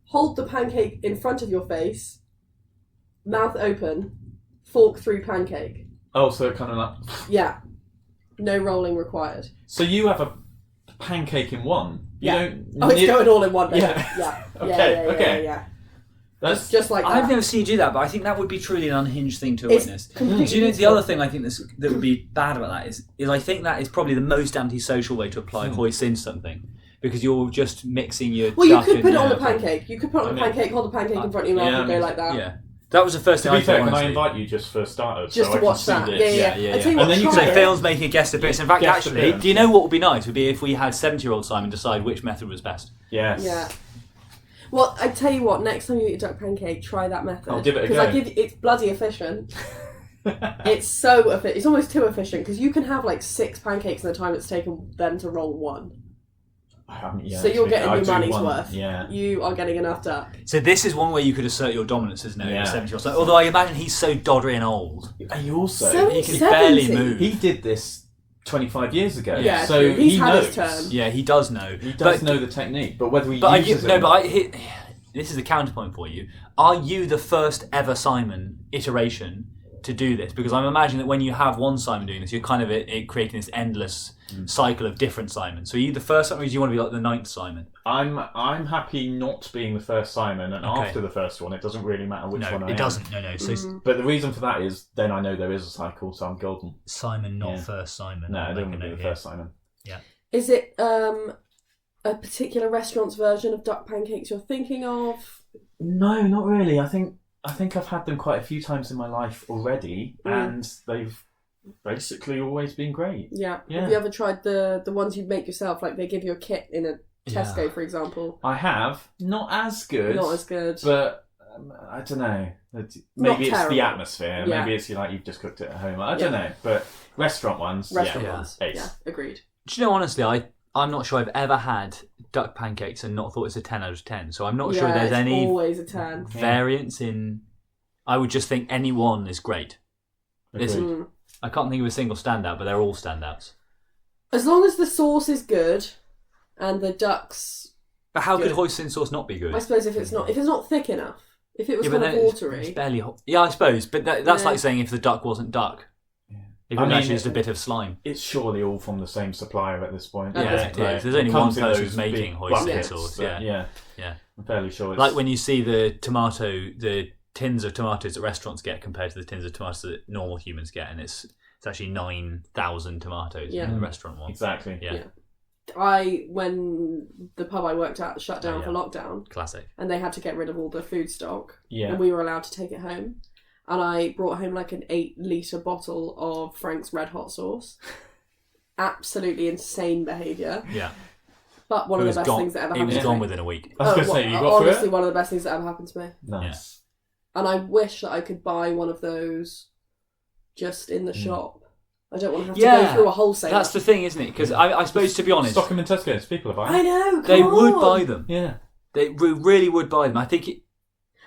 B: Hold the pancake in front of your face. Mouth open. Fork through pancake.
C: Oh, so kind of like.
B: Yeah. No rolling required.
C: So you have a pancake in one. You don't.
B: Oh, it's going all in one day.
C: Yeah.
B: Yeah.
C: Okay, okay.
B: Yeah.
C: That's
B: Just like that.
A: I've never seen you do that, but I think that would be truly an unhinged thing to
B: It's
A: witness.
B: completely
A: Do you know the
B: useful.
A: other thing I think that would be bad about that is I think that is probably the most antisocial way to apply hoisin into something, because you're just mixing your.
B: Well, you
A: duck
B: could
A: and-
B: put it on a pancake. You could put it on a
C: I mean-
B: pancake, hold the pancake in front of your mouth
C: Yeah,
B: and go like that.
A: Yeah, that was the first
C: To
A: thing
C: be
A: I
C: fair,
A: thought.
C: can I
A: honestly.
C: invite you just for starters?
B: Just
C: so
B: to watch
C: I
B: that.
C: can see
B: Yeah.
A: Yeah,
B: I tell you
A: yeah.
B: what,
C: And then you
B: try
A: So
C: can
B: it.
A: Phil's making a guest appearance. In fact,
C: Guest
A: actually,
C: appearance.
A: do you know what would be nice? Would be if we had 70-year-old Simon decide which method was best.
C: Yes.
B: Yeah. Well, I tell you what. Next time you eat a duck pancake, try that method.
C: I'll give it a
B: Because
C: go.
B: it's bloody efficient. It's so efficient. It's almost too efficient because you can have like 6 pancakes in the time it's taken them to roll one.
C: I haven't yet.
B: So you're getting
C: I
B: your
C: do
B: money's
C: want-
B: worth.
C: Yeah.
B: You are getting enough duck.
A: So this is one way you could assert your dominance as no
C: Yeah.
A: 70-year-old Simon. Although I imagine he's so doddery and old.
C: And you also.
B: So
A: He can
B: 70.
A: barely move.
C: He did this 25 years ago.
B: Yeah,
C: so
B: true. He's
C: he
B: had
C: knows.
B: his turn.
A: Yeah, he does know.
C: He does know the technique, but whether he uses it.
A: This is the counterpoint for you. Are you the first ever Simon iteration to do this? Because I'm imagining that when you have one Simon doing this, you're kind of creating this endless cycle of different Simons. So are you the first Simon, or do you want to be like the 9th Simon?
C: I'm happy not being the first Simon, and
A: Okay.
C: after the first one, it doesn't really matter which one I am.
A: No, it doesn't. No. So
C: But the reason for that is then I know there is a cycle, so I'm golden.
A: Simon, not
C: Yeah.
A: first Simon.
C: No, I
A: I'll
C: don't
A: make
C: want
A: a
C: to be the
A: note
C: first Simon.
B: Is it a particular restaurant's version of duck pancakes you're thinking of?
C: No, not really. I think I've had them quite a few times in my life already, and they've basically always been great.
B: Yeah.
C: Yeah.
B: Have you ever tried the ones you make yourself? Like they give you a kit in a Tesco, for example.
C: I have. Not as good.
B: Not as good.
C: But I don't know.
B: Not
C: Maybe it's
B: terrible.
C: the atmosphere.
B: Yeah.
C: Maybe it's like you've just cooked it at home. I don't know. But restaurant ones,
B: Restaurant
C: yeah.
B: ones.
C: Ace.
B: Yeah, agreed.
A: Do you know, honestly, I'm not sure I've ever had duck pancakes and not thought it's a 10 out of 10. So I'm not sure there's
B: it's
A: any
B: always a 10.
A: variance in. I would just think any one is great. There's-
C: Agreed.
A: I can't think of a single standout, but they're all standouts.
B: As long as the sauce is good and the ducks,
A: But how could
B: Good.
A: hoisin sauce not be good?
B: I suppose if it's not thick enough, if it was
A: but
B: kind of
A: then it's
B: watery,
A: barely hot. Yeah, I suppose. But that's
B: Yeah.
A: like saying if the duck wasn't duck. If it
C: I
A: was
C: mean,
A: actually just a bit of slime.
C: It's surely all from the same supplier at this point.
B: At
A: Yeah,
B: this
A: it
B: point.
A: is. There's only
C: It
A: one
C: comes in
A: person
C: those
A: making
C: big
A: hoisin
C: buckets,
A: sauce.
C: but
A: Yeah.
C: I'm fairly sure it's...
A: Like when you see the tins of tomatoes that restaurants get compared to the tins of tomatoes that normal humans get, and it's actually 9,000 tomatoes in the restaurant one.
C: Exactly.
A: Yeah.
B: when the pub I worked at shut down
A: yeah.
B: for lockdown,
A: Classic.
B: and they had to get rid of all the food stock,
C: Yeah.
B: and we were allowed to take it home. and I brought home like an 8-litre bottle of Frank's Red Hot sauce. Absolutely insane behaviour.
A: Yeah.
B: But one of the best things that ever happened to me.
A: He was gone within a week.
C: I was going to say, you got through
B: honestly,
C: it?
B: one of the best things that ever happened to me.
C: Nice.
B: And I wish that I could buy one of those just in the shop. I don't want to have to go through a wholesaler.
A: That's the thing, isn't it? Because I suppose, to be honest...
C: Stock them in Tesco's. People are buying
B: I know,
A: They would buy them.
C: Yeah.
A: They really would buy them. I think it...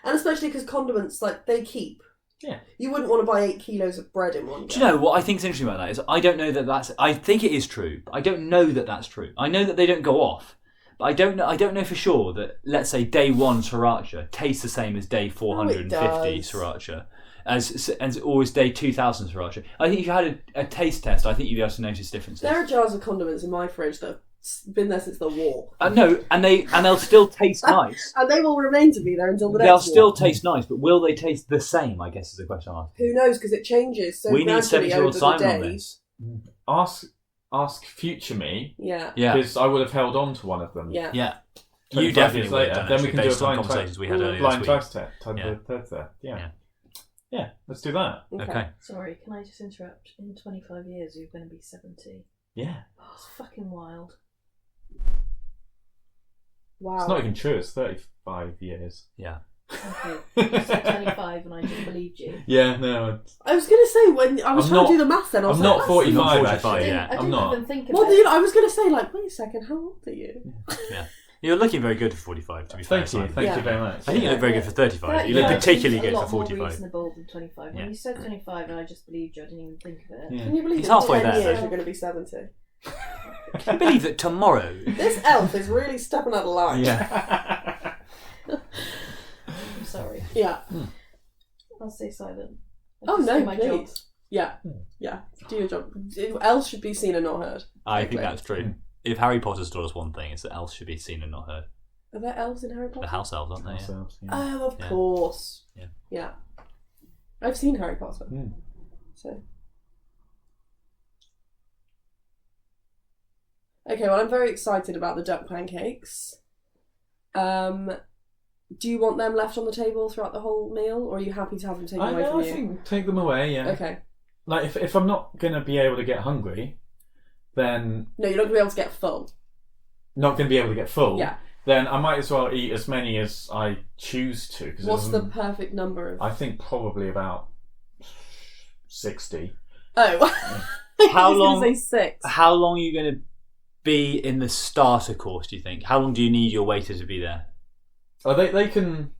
B: And especially because condiments, like, they keep.
C: Yeah.
B: You wouldn't want to buy 8 kilos of bread in one go.
A: Do you know what I think is interesting about that is I don't know that that's... I think it is true, but I don't know that that's true. I know that they don't go off, but I don't know for sure that, let's say, day 1 sriracha tastes the same as day 450 sriracha, as always day 2000 sriracha. I think if you had a taste test, I think you'd be able to notice differences.
B: There are jars of condiments in my fridge that have been there since the war.
A: No, and they'll still taste nice.
B: And they will remain to be there until the next
A: They'll
B: war.
A: still taste nice, but will they taste the same, I guess is the question I'm asking.
B: Who knows, because it changes so
A: We need
B: gradually
A: 7-year-old
B: over the
A: Simon on
B: days.
A: this.
C: Ask future me.
B: Yeah.
C: Because I would have held on to one of them.
B: Yeah.
A: Yeah.
C: 25
A: You definitely
C: years
A: would
C: later.
A: have done,
C: Then we
A: actually,
C: can do a
A: based on
C: blind
A: conversations we had earlier
C: blind
A: this week.
C: test type
A: Yeah.
C: of test there.
A: Yeah.
C: Yeah, let's do that.
A: Okay.
D: Sorry, can I just interrupt? In 25 years, you're going to be 70.
C: Yeah.
D: Oh, it's fucking wild.
B: Wow.
C: It's not even true, it's 35 years.
A: Yeah.
D: Okay, you said 25 and I just believed you.
C: Yeah, no.
B: I was going to say, when I was
C: I'm
B: trying
C: not-
B: to do the maths then, I was
C: I'm
B: like,
C: not
B: that's
C: 45,
A: Not 45,
C: actually.
A: yeah.
D: I didn't
C: I'm not.
D: even think of
B: Well,
D: it.
B: I was going to say, like, wait a second, how old are you?
A: Yeah. You're looking very good for 45, to be fair.
C: Thank you.
A: Simon.
C: Thank
B: Yeah.
C: you very much.
A: I think you look very good for 35. You look
D: 35
A: particularly
D: seems
A: good
D: a
A: for
D: lot more
A: 45.
D: reasonable than 25.
A: Yeah.
D: When you said 25 and I just believed you, I didn't even think of it.
C: Yeah.
B: Can you believe
A: He's
B: in
A: halfway
B: 10
A: there,
B: years
A: though.
B: you're going to be 70?
A: Can you believe that tomorrow...
B: This elf is really stepping out of line.
C: Yeah.
D: I'm sorry.
B: Yeah.
D: I'll stay silent.
B: Oh,
D: Just
B: no,
D: do my job.
B: please. Yeah. Yeah. Do your job. Elves should be seen and not heard.
A: I think
B: Exactly.
A: that's true. If Harry Potter's taught us one thing, it's that elves should be seen and not heard.
B: Are there elves in Harry Potter?
A: The house elves, aren't they? Yeah.
C: Ourselves, yeah.
B: Oh, of
A: Yeah.
B: course.
A: Yeah.
B: Yeah. I've seen Harry Potter.
C: Mm.
B: So. Okay, well, I'm very excited about the duck pancakes. Do you want them left on the table throughout the whole meal, or are you happy to have them taken away
C: I
B: from you?
C: think take them away, yeah.
B: Okay.
C: Like, if I'm not going to be able to get hungry, then
B: No, you're not going to be able to get full.
C: not going to be able to get full,
B: Yeah.
C: then I might as well eat as many as I choose to. 'Cause
B: What's
C: it
B: the
C: doesn't-
B: perfect number of...
C: I think probably about 60.
B: Oh.
A: How
B: I was
A: long-
B: going to say 6.
A: How long are you going to be in the starter course, do you think? How long do you need your waiter to be there?
C: Oh, they can...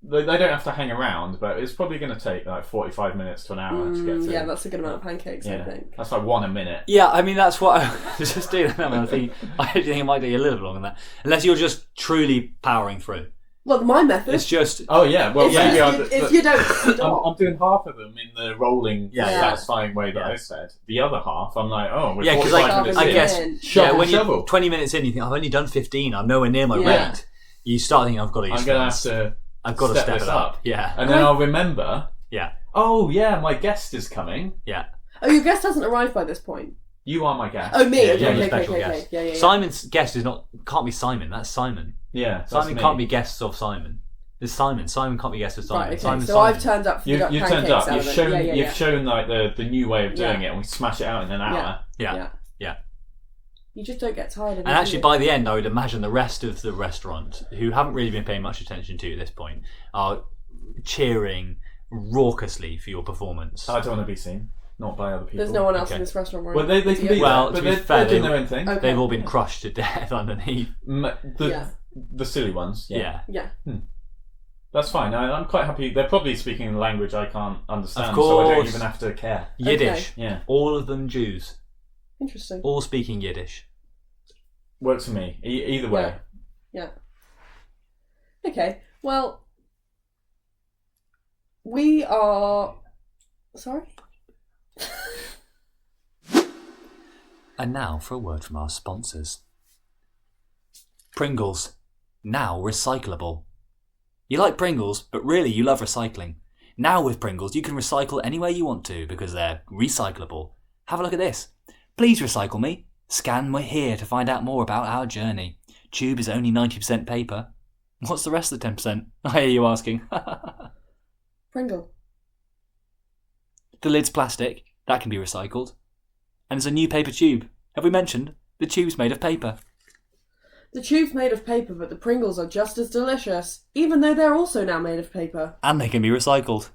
C: They don't have to hang around, but it's probably going to take like 45 minutes to an hour to get through.
B: Yeah, that's a good amount of pancakes, I
C: Yeah.
B: think.
C: That's like one a minute.
A: Yeah, I mean, that's what I was just doing that. I think it might take a little bit longer than that. Unless you're just truly powering through.
B: Well, my method...
A: It's just...
C: Oh yeah, well
B: If
C: maybe
B: if you don't stop.
C: I'm doing half of them in the rolling,
A: Yeah.
C: satisfying way that
A: Yeah.
C: I said. The other half, I'm like, oh, we're
A: Yeah, because
C: 45 minutes
A: I
C: in.
A: guess
C: Shovel,
A: when you're
C: shovel.
A: 20 minutes in, you think I've only done 15. I'm nowhere near my
B: Yeah.
A: weight. You start thinking I've got to.
C: I'm going to have to
A: I've got to
C: step
A: step
C: this
A: it up.
C: up.
A: Yeah,
C: And then I'll remember,
A: yeah,
C: oh yeah, my guest is coming.
A: yeah.
B: Oh, your guest hasn't arrived by this point.
C: You are my guest.
B: Oh, me.
A: Yeah,
B: Okay,
A: you're the
B: okay,
A: special
B: okay, okay.
A: guest.
B: Yeah.
A: Simon's guest can't be Simon. That's Simon.
C: Yeah, that's
A: Simon
C: me.
A: can't be guests of Simon. It's Simon. Simon can't be guests of Simon.
B: Right, okay.
A: Simon's
B: So
A: Simon.
B: I've turned up for the
C: You,
B: duck
C: you've
B: pancakes
C: turned up.
B: element.
C: You've shown.
B: Yeah.
C: You've shown like the new way of doing
B: Yeah.
C: it, and we smash it out in an hour.
A: Yeah.
B: You just don't get tired of it.
A: And actually, by the end, I would imagine the rest of the restaurant, who haven't really been paying much attention to you at this point, are cheering raucously for your performance.
C: I don't want to be seen, not by other people.
B: There's no one else
A: Okay.
B: in this restaurant.
C: Well, they can be.
A: Well,
C: there,
A: to
C: but
A: be
C: they're
A: fair,
C: doing
A: they-
C: their own thing.
B: Okay.
A: They've all been crushed to death underneath.
C: The silly ones.
A: Yeah.
B: Yeah.
C: That's fine. I'm quite happy. They're probably speaking a language I can't understand,
A: Of
C: so I don't
A: course.
C: even have to care.
A: Yiddish.
C: Yeah,
A: All of them Jews.
B: Interesting.
A: All speaking Yiddish.
C: works for me. Either way.
B: Yeah. Okay. Well, we are. Sorry.
A: And now for a word from our sponsors. Pringles. Now recyclable. You like Pringles, but really you love recycling. Now with Pringles, you can recycle anywhere you want to because they're recyclable. Have a look at this. Please recycle me. Scan my here to find out more about our journey. Tube is only 90% paper. What's the rest of the 10%? I hear you asking.
B: Pringle.
A: The lid's plastic. That can be recycled. And there's a new paper tube. Have we mentioned the tube's made of paper?
B: The tube's made of paper, but the Pringles are just as delicious, even though they're also now made of paper.
A: And they can be recycled.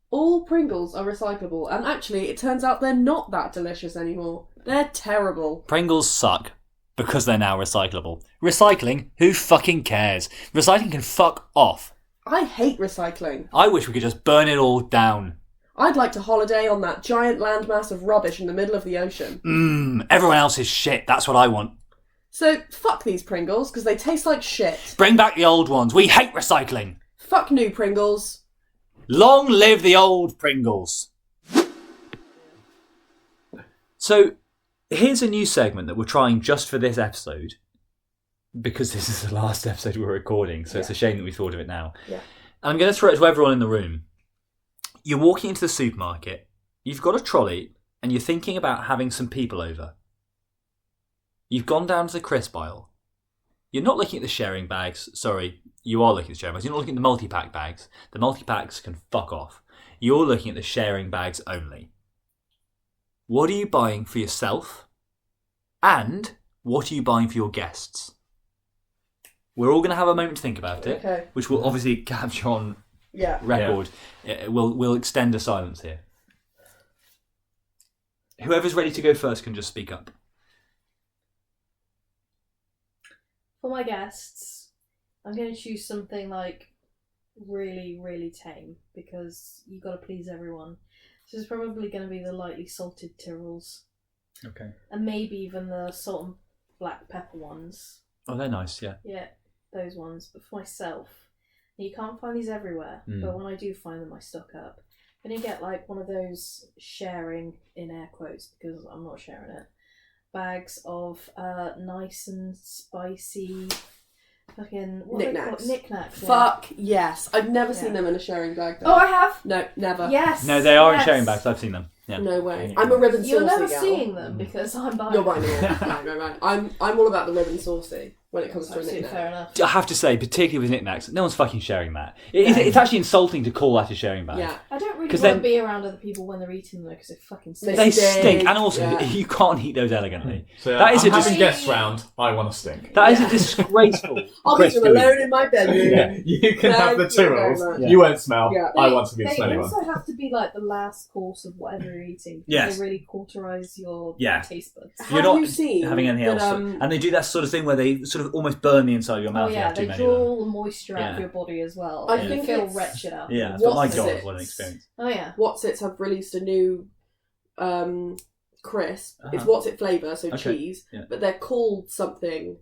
B: All Pringles are recyclable, and actually, it turns out they're not that delicious anymore. They're terrible.
A: Pringles suck because they're now recyclable. Recycling? Who fucking cares? Recycling can fuck off.
B: I hate recycling.
A: I wish we could just burn it all down.
B: I'd like to holiday on that giant landmass of rubbish in the middle of the ocean.
A: Everyone else is shit. That's what I want.
B: So, fuck these Pringles, because they taste like shit.
A: Bring back the old ones. We hate recycling.
B: Fuck new Pringles.
A: Long live the old Pringles. So, here's a new segment that we're trying just for this episode. Because this is the last episode we're recording, so it's a shame that we thought of it now.
B: Yeah.
A: And I'm going to throw it to everyone in the room. You're walking into the supermarket, you've got a trolley, and you're thinking about having some people over. You've gone down to the crisp aisle. You're not looking at the sharing bags. Sorry, you are looking at the sharing bags. You're not looking at the multi-pack bags. The multi-packs can fuck off. You're looking at the sharing bags only. What are you buying for yourself? And what are you buying for your guests? We're all going to have a moment to think about it,
B: Okay.
A: which will obviously capture on
B: Yeah.
A: record. We'll extend the silence here. Whoever's ready to go first can just speak up.
D: For my guests, I'm going to choose something like really, really tame because you got to please everyone. So it's probably going to be the lightly salted Tyrrells.
A: Okay.
D: And maybe even the salt and black pepper ones.
A: Oh, they're nice, yeah.
D: Yeah, those ones. But for myself, you can't find these everywhere. But when I do find them, I stock up. And you get like one of those sharing, in air quotes, because I'm not sharing it, bags of nice and spicy fucking
B: Knickknacks.
D: Knickknacks. Yeah.
B: Fuck yes. I've never seen them in a sharing bag though.
D: Oh, I have.
B: No, never.
D: Yes.
A: No, they are in
D: yes.
A: sharing bags. I've seen them. Yeah.
B: No way. I'm a ribbon saucy
D: You're never
B: gal.
D: seeing them because I'm buying.
B: You're buying them all. Right. I'm all about the ribbon saucy when it comes to a
D: Absolutely
B: knickknack.
D: fair enough.
A: I have to say, particularly with knickknacks, no one's fucking sharing that. It's actually insulting to call that a sharing bag.
B: Yeah.
D: I don't really
A: 'Cause
D: want
A: then-
D: to be around other people when they're eating them because they fucking stink.
A: They
B: stink,
A: stink, and also
B: yeah.
A: you can't eat those elegantly.
C: So
A: That is
C: I'm
A: a
C: having
A: dis-
C: guests round. I want to stink.
A: That is a disgraceful.
B: I'll
A: request
B: eat
A: to
B: them
A: eat.
B: alone in my bedroom.
C: Yeah, you can have the
B: Thank you very
C: Tyrrells.
B: much.
C: You won't smell.
B: Yeah.
C: I want to be the
D: They
C: smelly one.
D: also have to be like the last course of whatever you're eating.
A: Yes.
D: They really cauterize your
A: Yeah.
D: taste buds.
B: Have
A: You're not
B: you seen
A: having anything
B: that,
A: else, and they do that sort of thing where they sort of almost burn the inside of your mouth.
D: Oh
A: if you
D: yeah,
A: have too
D: they
A: many
D: draw
A: of them.
D: all the moisture out
A: Yeah.
D: of your body as well.
B: I
D: and
B: think
D: you feel
B: it's-
D: wretched after.
A: Yeah, but my
B: What's
A: god,
B: it?
A: what an experience!
D: Oh yeah.
B: What's-Its have released a new crisp.
A: Uh-huh.
B: It's What's-It flavour, so
A: Okay.
B: cheese,
A: Yeah.
B: but they're called something.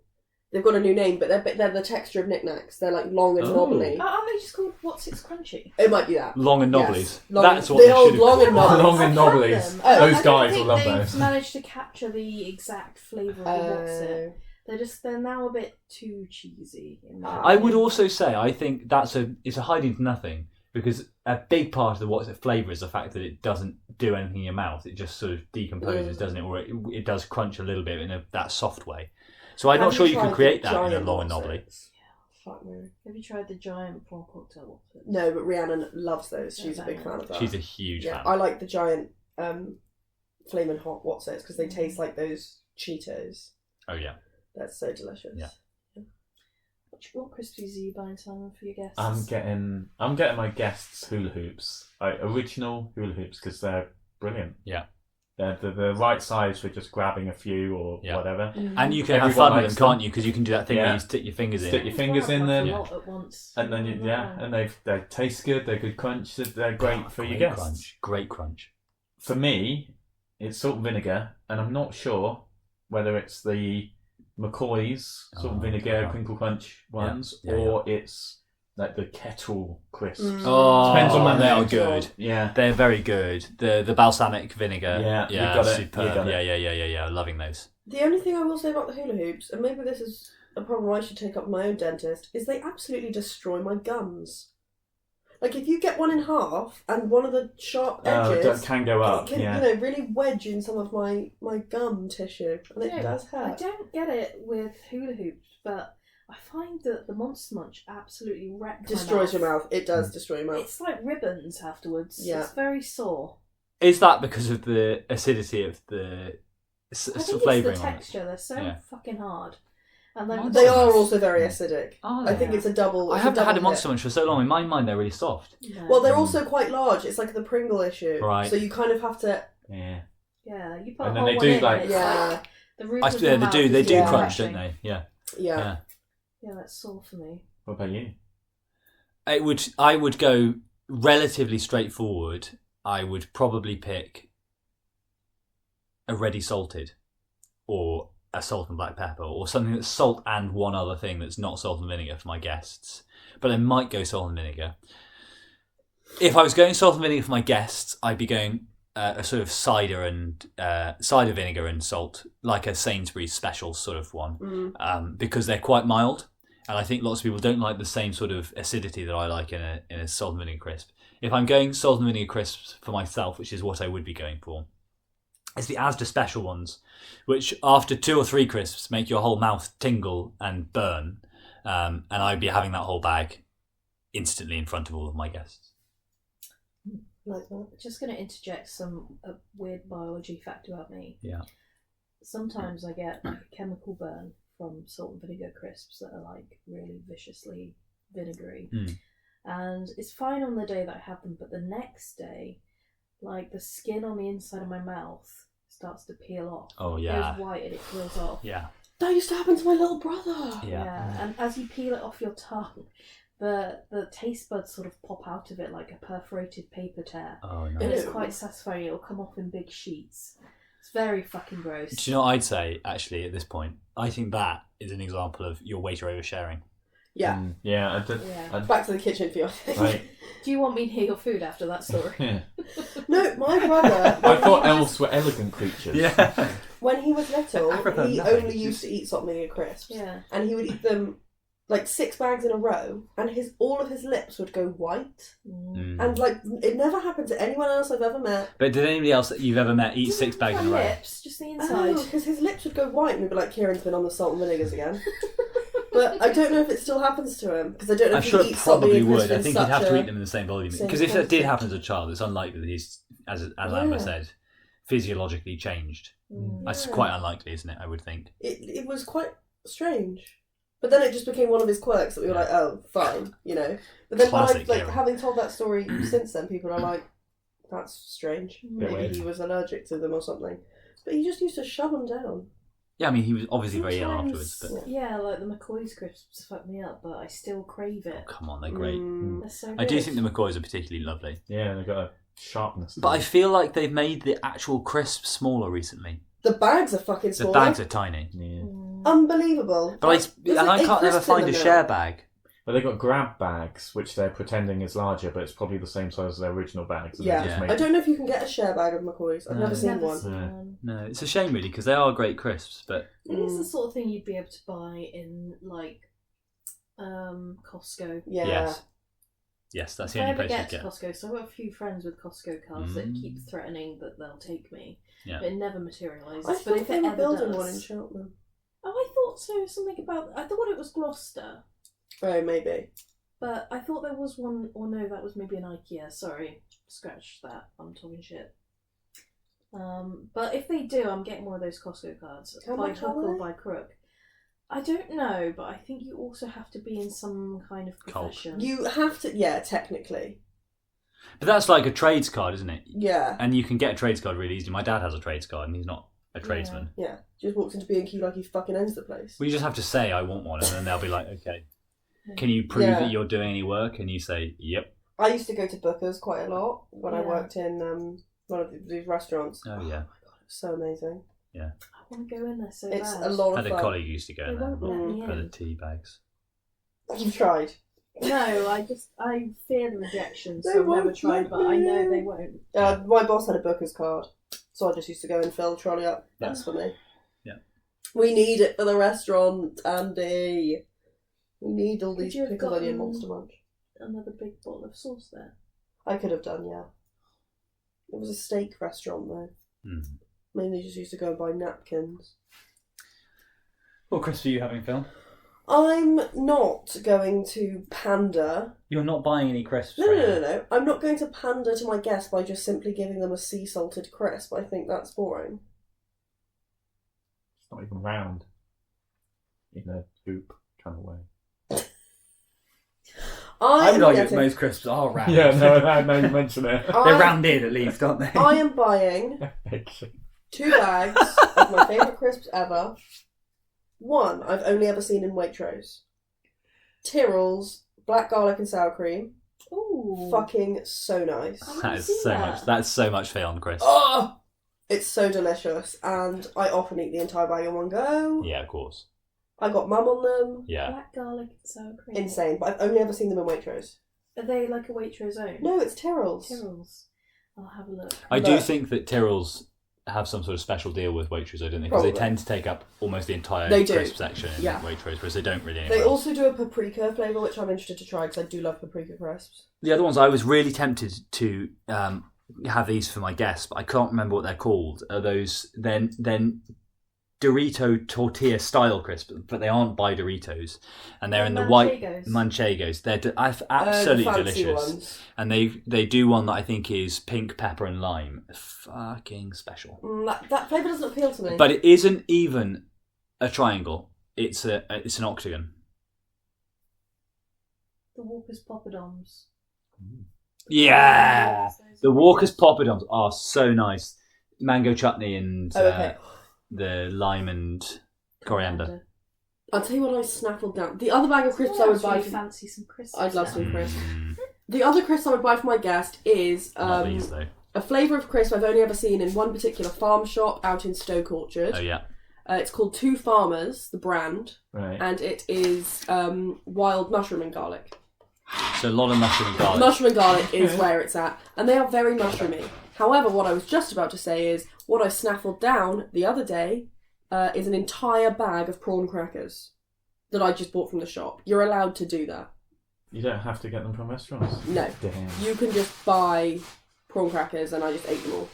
B: They've got a new name, but they're the texture of knickknacks. They're like long and
A: Oh.
B: knobbly.
D: Aren't they just called What's-Its Crunchy?
B: It might be that.
A: Long and
B: Yes.
A: nobblies.
B: Long-
A: That's what
B: the
A: they
B: old
A: should have.
B: long and knobbly.
C: Long and
D: I've had
C: knobblies.
D: them.
B: Oh,
C: Those
D: I don't
C: guys
D: think
C: will love
D: they've
C: those.
D: managed to capture the exact flavour of the What's-It.
B: Oh.
D: They're now a bit too cheesy. In my
A: I would
D: opinion.
A: also say I think it's a hiding to nothing because a big part of the what's it flavour is the fact that it doesn't do anything in your mouth. It just sort of decomposes, doesn't it? Or it does crunch a little bit in that soft way. So I'm not sure you could create that in a long and knobbly.
B: Fuck me.
D: Have you tried the giant prawn cocktail What's-Its?
B: No, but Rhiannon loves those. She's a big fan of that.
A: She's a huge
B: Yeah,
A: fan.
B: I like the giant flaming hot What's-Its because they taste like those Cheetos.
A: Oh yeah.
B: That's so delicious.
A: Yeah.
D: What crispies are you buying, Simon, for your guests?
C: I'm getting my guests hula hoops, original hula hoops, because they're brilliant.
A: Yeah.
C: They're the right size for just grabbing a few or
A: Yeah.
C: whatever.
A: And you can have
C: Everyone
A: fun with
C: likes
A: them,
C: them.
A: can't you? Because you can do that thing where
C: Yeah.
A: you stick your fingers
C: Stick
A: in.
C: your fingers in
D: Like
C: them,
D: a lot at once.
C: and then and they taste good. They're good crunch. They're great for your
A: Great
C: guests.
A: crunch. Great crunch.
C: For me, it's salt and vinegar, and I'm not sure whether it's the McCoy's salt and vinegar
A: yeah.
C: crinkle crunch ones
A: Yeah,
C: or it's like the kettle crisps.
A: Oh,
C: Depends on when
A: they
C: they're
A: are good.
C: Yeah.
A: They're very good. The balsamic vinegar.
C: Yeah, you
A: yeah,
C: got it,
A: superb.
C: you got it.
A: Yeah. Loving those.
B: The only thing I will say about the hula hoops, and maybe this is a problem I should take up with my own dentist, is they absolutely destroy my gums. Like if you get one in half and one of the sharp edges
C: That can go up.
B: can
C: Yeah.
B: really wedge in some of my gum tissue, and it does
D: I
B: hurt.
D: don't get it with hula hoops, but I find that the Monster Munch absolutely wrecks
B: Destroys your mouth. It does destroy your mouth.
D: It's like ribbons afterwards.
B: Yeah.
D: It's very sore.
A: Is that because of the acidity of the
D: I think
A: flavouring
D: it's the
A: on it?
D: texture. They're so
A: Yeah.
D: fucking hard. And
B: They are also very acidic.
A: Are
B: I
A: they?
B: think it's a double.
A: I
B: it's
A: haven't
B: a
A: had a
B: double
A: Monster
B: hit.
A: Munch for so long. In my mind, they're really soft.
D: No.
B: Well, they're also quite large. It's like the Pringle issue.
A: Right.
B: So you kind of have to.
C: Yeah.
D: Yeah, you put
C: And
D: a
C: then
D: whole
C: they
D: one
C: do
D: in,
C: like-
D: and it's
B: Yeah.
D: like the roof of your
A: They
D: mouth
A: do.
D: is
A: They do
B: Yeah.
A: crunch,
D: crunching.
A: don't they? Yeah.
B: Yeah.
D: Yeah, that's sore for me.
C: What about you?
A: I would go relatively straightforward. I would probably pick a ready salted, or a salt and black pepper, or something that's salt and one other thing that's not salt and vinegar for my guests. But I might go salt and vinegar. If I was going salt and vinegar for my guests, I'd be going a sort of cider vinegar and salt, like a Sainsbury's special sort of one, because they're quite mild. And I think lots of people don't like the same sort of acidity that I like in a salt and vinegar crisp. If I'm going salt and vinegar crisps for myself, which is what I would be going for, it's the Asda special ones, which after 2 or 3 crisps make your whole mouth tingle and burn. And I'd be having that whole bag instantly in front of all of my guests.
B: Like that.
D: Just going to interject a weird biology fact about me.
A: Yeah.
D: Sometimes I get like a chemical burn from salt and vinegar crisps that are like really viciously vinegary. And it's fine on the day that I have them, but the next day, like the skin on the inside of my mouth starts to peel off.
A: Oh,
D: It
A: yeah.
D: goes white and it peels off.
A: Yeah.
B: That used to happen to my little brother.
A: Yeah.
D: And as you peel it off your tongue, the taste buds sort of pop out of it like a perforated paper tear.
A: Oh,
D: And
A: no.
D: it's
B: Ew.
D: quite satisfying. It'll come off in big sheets. It's very fucking gross.
A: Do you know what I'd say, actually, at this point? I think that is an example of your waiter oversharing.
B: Yeah.
C: Yeah, I did.
D: Yeah.
B: Back to the kitchen for you, I think.
C: Right.
D: Do you want me to hear your food after that story?
C: Yeah.
B: No, my brother.
C: I thought elves were elegant creatures.
A: Yeah.
B: When he was little,
A: Africa,
B: he
A: nothing.
B: only used to eat salt and vinegar crisps.
D: Yeah.
B: And he would eat them like 6 bags in a row, and all of his lips would go white. And like it never happened to anyone else I've ever met.
A: But did anybody else that you've ever met eat 6 bags in a row?
D: Lips, just the inside.
B: Oh, because his lips would go white, and we'd be like, "Kieran's been on the salt and vinegars again." But I don't know if it still happens to him because I don't know
A: I'm
B: if
A: sure
B: he
A: it
B: eats salt and
A: probably
B: vinegar
A: would.
B: crisps
A: I
B: in
A: think you'd
B: such
A: have to
B: a-
A: eat them in the same volume.
B: same
A: Because if that did
B: quantity.
A: happen as a child, it's unlikely that he's, as Amber said, physiologically changed. That's
B: Yeah.
A: quite unlikely, isn't it? I would think.
B: It was quite strange. But then it just became one of his quirks that we were like, oh, fine, you know. But then when
A: Classic
B: I, like,
A: Kieran.
B: having told that story since then, people are like, that's strange.
C: Bit
B: Maybe
C: weird.
B: he was allergic to them or something. But he just used to shove them down.
A: Yeah, I mean, he was obviously very ill
D: Sometimes-
A: afterwards. But
D: Yeah, like the McCoy's crisps fuck me up, but I still crave it.
A: come on, they're great.
B: Mm.
D: They're so
A: I do
D: good.
A: think the McCoys are particularly lovely.
C: Yeah, they've got a sharpness. to
A: But I
C: them.
A: feel like they've made the actual crisp smaller recently.
B: The bags are fucking
A: The
B: small.
A: bags are tiny.
C: Yeah.
B: Unbelievable.
A: But
B: There's
A: I
B: like 8
A: can't ever
B: crisps in
A: find a
B: them
A: share
B: now.
A: bag.
C: But they've got grab bags, which they're pretending is larger, but it's probably the same size as their original bags. And
B: Yeah.
C: they just
A: Yeah.
C: make
B: I don't know if you can get a share bag of McCoy's. I've
A: No.
B: never seen
D: Never
B: one.
D: seen
C: Yeah.
D: one.
A: No, it's a shame really because they are great crisps. But
D: I think it's the sort of thing you'd be able to buy in like Costco.
B: Yeah.
A: yes, that's
D: If
A: the
D: I
A: only
D: ever
A: place you
D: get to
A: get.
D: Costco, so I've got a few friends with Costco cards that keep threatening that they'll take me,
A: Yeah.
D: but it never materialises.
B: I
D: But
B: thought
D: if
B: they
D: it
B: were
D: ever
B: building
D: does,
B: one in Cheltenham.
D: oh, I thought so. Something about I thought it was Gloucester,
B: Oh, maybe.
D: but I thought there was one. Or no, that was maybe an IKEA. Sorry, scratch that. I'm talking shit. But if they do, I'm getting one of those Costco cards
B: How
D: by
B: much
D: hook
B: are
D: or
B: they?
D: by crook. I don't know, but I think you also have to be in some kind of
A: Cult.
D: profession.
B: You have to, yeah, technically.
A: But that's like a trades card, isn't it?
B: Yeah.
A: And you can get a trades card really easily. My dad has a trades card and he's not a tradesman.
B: Yeah. Just walks into B&Q like he fucking owns the place.
A: Well, you just have to say, I want one, and then they'll be like, okay, can you prove
B: Yeah.
A: that you're doing any work? And you say, yep.
B: I used to go to Booker's quite a lot when I
D: Yeah.
B: worked in one of these restaurants.
A: Oh, yeah.
B: My God, it was so amazing.
D: I want to go in there so
B: It's
D: bad.
B: a lot
A: I
B: of
A: had a
B: fun.
A: colleague who used to go
D: They
A: in there
D: won't let me
A: for the
D: in.
A: tea bags.
B: You've tried.
D: No, I fear the rejection,
B: They
D: so I've never
B: won't
D: tried,
B: let
D: but I
B: me
D: know
B: in.
D: they won't.
B: My boss had a Booker's card, so I just used to go and fill the trolley up. That's for me.
A: Yeah.
B: We need it for the restaurant, Andy. We need all
D: Could
B: these
D: you have
B: pickle onion
D: gotten-
B: monster munch.
D: Another big bottle of sauce there.
B: I could have done, yeah. It was a steak restaurant though.
A: Mm.
B: Mainly just used to go and buy napkins.
A: What crisp are you having, Phil?
B: I'm not going to pander.
A: You're not buying any crisps.
B: No. I'm not going to pander to my guests by just simply giving them a sea salted crisp. I think that's boring.
C: It's not even round. In a hoop kind of way.
A: I would argue that most crisps are round.
C: Yeah, no, you mention it.
A: They're rounded at least, aren't they?
B: I am buying 2 bags of my favourite crisps ever. One I've only ever seen in Waitrose. Tyrrell's black garlic and sour cream.
D: Ooh.
B: Fucking so nice.
A: That's so much Ffion crisp.
B: Oh, it's so delicious, and I often eat the entire bag in one go.
A: Yeah, of course.
B: I got mum on them.
A: Yeah.
D: Black garlic and sour cream.
B: Insane, but I've only ever seen them in Waitrose.
D: Are they like a Waitrose own?
B: No, it's Tyrrell's.
D: Tyrrell's. I'll have a look.
A: I do think that Tyrrell's have some sort of special deal with Waitrose, don't they? Because they tend to take up almost the entire crisp section in Waitrose, whereas they don't really.
B: They also do a paprika flavour, which I'm interested to try because I do love paprika crisps.
A: The other ones, I was really tempted to have these for my guests, but I can't remember what they're called. Are those then Dorito tortilla style crisps, but they aren't by Doritos, and they're in the white Manchegos. They're absolutely delicious, ones. And they do one that I think is pink pepper and lime. Fucking special.
B: That flavour doesn't appeal to me.
A: But it isn't even a triangle. It's an octagon.
D: The Walker's Poppadoms.
A: Yeah, the Walker's Poppadoms are so nice. Mango chutney and. The lime and coriander.
B: I'll tell you what I snaffled down. The other bag of crisps I would buy.
D: Fancy some crisps.
B: I'd love some crisps. The other crisps I would buy for my guest is a flavour of crisp I've only ever seen in one particular farm shop out in Stoke Orchard.
A: Oh yeah.
B: It's called Two Farmers, the brand, and it is wild mushroom and garlic.
A: So a lot of mushroom and garlic.
B: Mushroom and garlic is where it's at, and they are very mushroomy. However, what I was just about to say is, what I snaffled down the other day is an entire bag of prawn crackers that I just bought from the shop. You're allowed to do that.
C: You don't have to get them from restaurants.
B: No.
C: Damn.
B: You can just buy prawn crackers, and I just ate them all.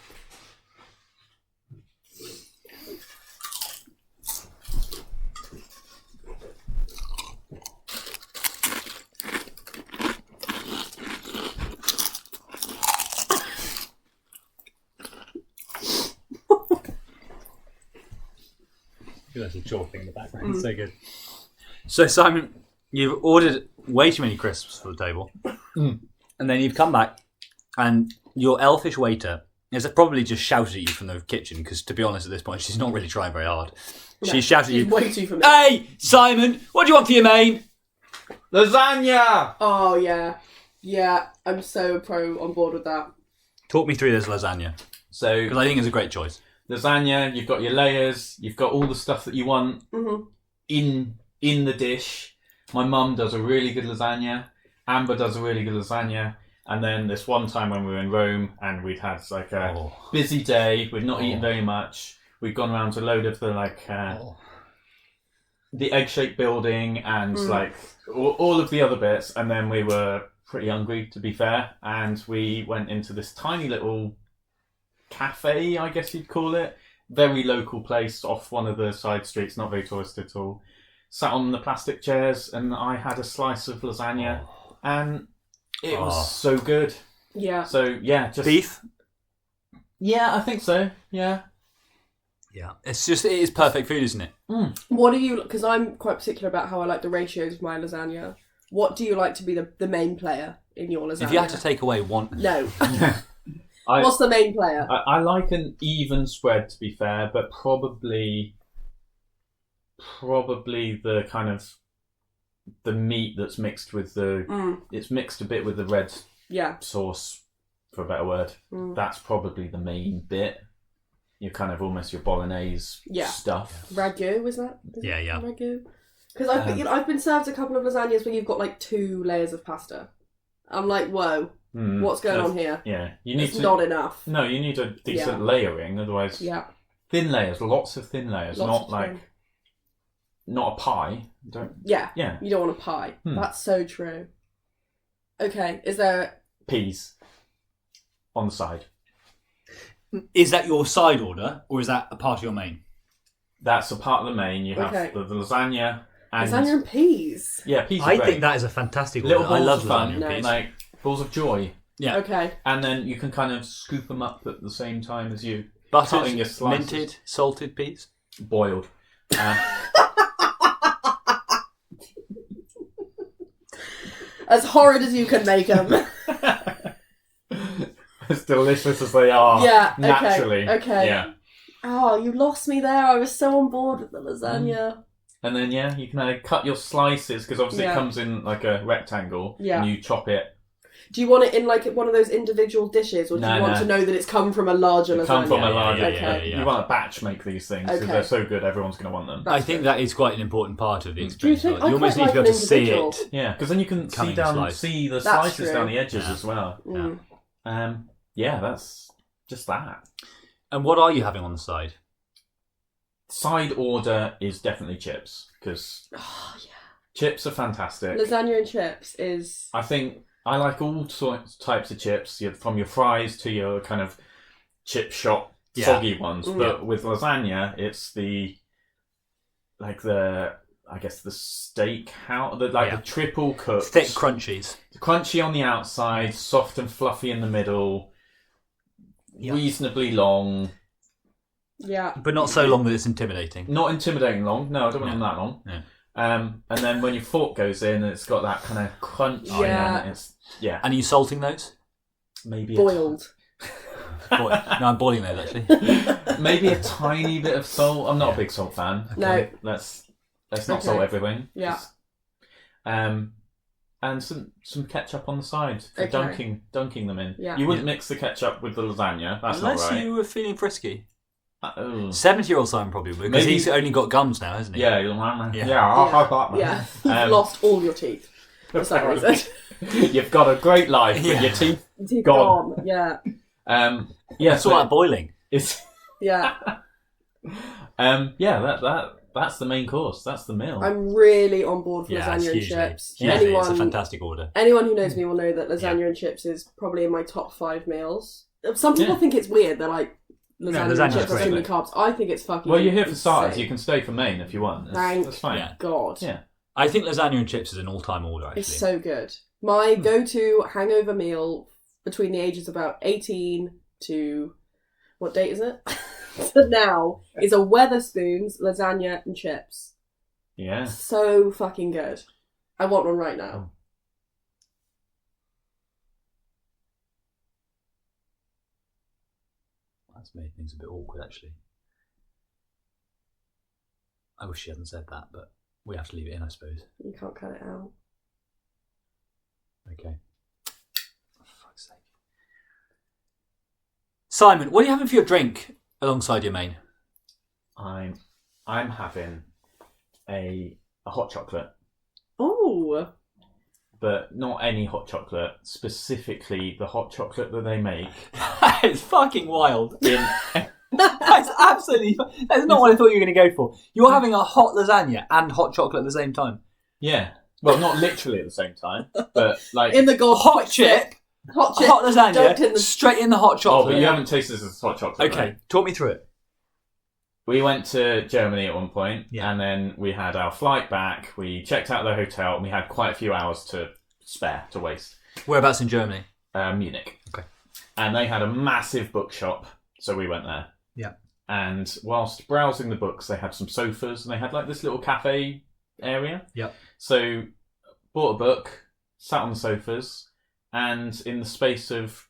A: There's a chalking in the background. So good. So Simon, you've ordered way too many crisps for the table, and then you've come back, and your elfish waiter has probably just shouted at you from the kitchen because, to be honest, at this point, she's not really trying very hard.
B: No,
A: she's shouted at you.
B: Way too familiar.
A: Hey, Simon, what do you want for your main?
C: Lasagna.
B: Oh yeah. I'm so on board with that.
A: Talk me through this lasagna.
C: So,
A: because I think it's a great choice.
C: Lasagna, you've got your layers, you've got all the stuff that you want in the dish. My mum does a really good lasagna. Amber does a really good lasagna. And then this one time when we were in Rome and we'd had like a busy day, we'd not eaten very much. We'd gone around to a load of the the egg-shaped building and like all of the other bits. And then we were pretty hungry, to be fair. And we went into this tiny little cafe, I guess you'd call it. Very local place off one of the side streets, not very touristy at all. Sat on the plastic chairs and I had a slice of lasagna and it was so good.
B: Yeah.
C: So yeah, just
A: beef?
C: Yeah, I think so. Yeah.
A: Yeah. It is perfect food, isn't it?
B: What do you, because I'm quite particular about how I like the ratios of my lasagna. What do you like to be the main player in your lasagna?
A: If you had to take away one...
B: No. What's the main player?
C: I like an even spread, to be fair, but probably the kind of the meat that's mixed with it's mixed a bit with the red sauce, for a better word. That's probably the main bit. You're kind of almost your bolognese stuff.
B: Ragu, is that?
A: Yeah.
B: Ragu. Because I've been served a couple of lasagnas where you've got like 2 layers of pasta. I'm like, whoa. What's going on here? Yeah, it's not enough.
C: No, you need a decent layering, otherwise.
B: Yeah.
C: Thin layers, lots of thin layers, not a pie. Yeah.
B: You don't want a pie. That's so true. Okay, is there
C: peas on the side?
A: Is that your side order, or is that a part of your main?
C: That's a part of the main. You have the lasagna, And
B: Lasagna and peas.
C: yeah, peas are
A: I
C: great.
A: think that is a fantastic
C: Little
A: order. I
C: balls
A: love
C: of fun,
A: lasagna and
B: No.
A: peas.
C: like balls of joy.
A: Yeah.
B: Okay.
C: And then you can kind of scoop them up at the same time as you
A: Buttered,
C: cutting your slices.
A: minted, salted peas.
C: Boiled.
B: As horrid as you can make them.
C: As delicious as they are.
B: Yeah, okay,
C: Naturally.
B: okay.
C: Yeah.
B: Oh, you lost me there. I was so on board with the lasagna.
C: And then, yeah, you can cut your slices, because obviously
B: Yeah.
C: it comes in like a rectangle.
B: Yeah.
C: And you chop it.
B: Do you want it in like one of those individual dishes, or do
C: No,
B: you want
C: no.
B: to know that it's come from a larger lasagna?
C: Come from a larger.
B: Okay.
C: You want to batch make these things, because
B: Okay.
C: they're so good, everyone's going to want them.
A: I think that is quite an important part of the
B: Do you
A: experience.
B: think?
A: You
B: I
A: almost
B: quite
A: need to be
B: like
A: able to
B: an
A: see
B: individual.
A: it.
C: Yeah, because then you can
A: Coming
C: see
A: slice.
C: the
B: That's
C: slices
B: true.
C: down the edges
A: Yeah.
C: as well.
B: Mm.
C: Yeah, that's just that.
A: And what are you having on the side?
C: Side order is definitely chips, because
B: Oh, yeah.
C: chips are fantastic.
B: Lasagna and chips is.
C: I think I like all types of chips, from your fries to your kind of chip shop
A: Yeah.
C: soggy ones.
B: Mm.
C: But with lasagna, it's the steak the triple cooked,
A: Thick crunchies.
C: crunchy on the outside, soft and fluffy in the middle, reasonably long.
B: Yeah.
A: But not so long that it's intimidating.
C: Not intimidating long. No, I don't want them that long.
A: Yeah.
C: And then when your fork goes in, it's got that kind of crunch.
B: Yeah.
C: And it's
A: And are you salting those?
C: maybe
B: Boiled.
A: No, I'm boiling those actually.
C: maybe a tiny bit of salt. I'm not a big salt fan.
B: No.
C: Let's not
B: Okay.
C: salt everything.
B: Yeah.
C: And some ketchup on the side for
B: Okay.
C: dunking them in.
B: Yeah.
C: You wouldn't mix the ketchup with the lasagna. That's
A: Unless
C: not right.
A: you were feeling frisky.
C: Oh.
A: 70-year-old Simon probably would, because
C: Maybe-
A: he's only got gums now, hasn't he?
C: Yeah.
B: Yeah. You've lost all your teeth. For some reason.
C: You've got a great life, but
A: Yeah.
C: your teeth.
B: Teeth
C: Gone.
B: gone. Yeah.
C: Yeah.
A: It's all about boiling.
C: It's.
B: Yeah.
C: That's the main course. That's the meal.
B: I'm really on board for
A: Yeah,
B: lasagna and
A: hugely.
B: chips.
A: Hugely, it's a fantastic order.
B: Anyone who knows me will know that lasagna and chips is probably in my top 5 meals. Some people think it's weird. They're like, lasagna and
A: lasagna's
B: chips are too
A: great.
B: many carbs. I think it's fucking
C: Well, you're here for starters.
B: insane.
C: You can stay for main if you want.
B: Thank
C: That's fine.
A: Yeah.
B: God.
C: Yeah.
A: I think lasagna and chips is an all-time order, actually.
B: It's so good. My go-to hangover meal between the ages of about 18 to... What date is it? to now is a Weatherspoons, lasagna and chips.
C: Yeah.
B: So fucking good. I want one right now.
A: That's made things a bit awkward, actually. I wish she hadn't said that, but we have to leave it in, I suppose.
B: You can't cut it out.
A: Okay. For fuck's sake. Simon, what are you having for your drink alongside your main?
C: I'm having a hot chocolate,
B: Oh,
C: but not any hot chocolate. Specifically, the hot chocolate that they make.
A: It's fucking wild.
C: In,
A: That's absolutely... That's not what I thought you were going to go for. You're having a hot lasagna and hot chocolate at the same time.
C: yeah. Well, not literally at the same time, but like.
B: in the gold
A: Hot chip,
B: hot chip,
A: hot
B: dunked in
A: lasagna,
B: the-
A: straight in the hot
C: Oh,
A: chocolate.
C: but you haven't tasted this as hot chocolate.
A: Okay,
C: right?
A: talk me through it.
C: We went to Germany at one point,
A: Yeah.
C: and then we had our flight back. We checked out the hotel, and we had quite a few hours to spare, to waste.
A: Whereabouts in Germany?
C: Munich.
A: Okay.
C: And they had a massive bookshop, so we went there.
A: Yeah.
C: And whilst browsing the books, they had some sofas, and they had like this little cafe area.
A: Yep.
C: So bought a book, sat on the sofas, and in the space of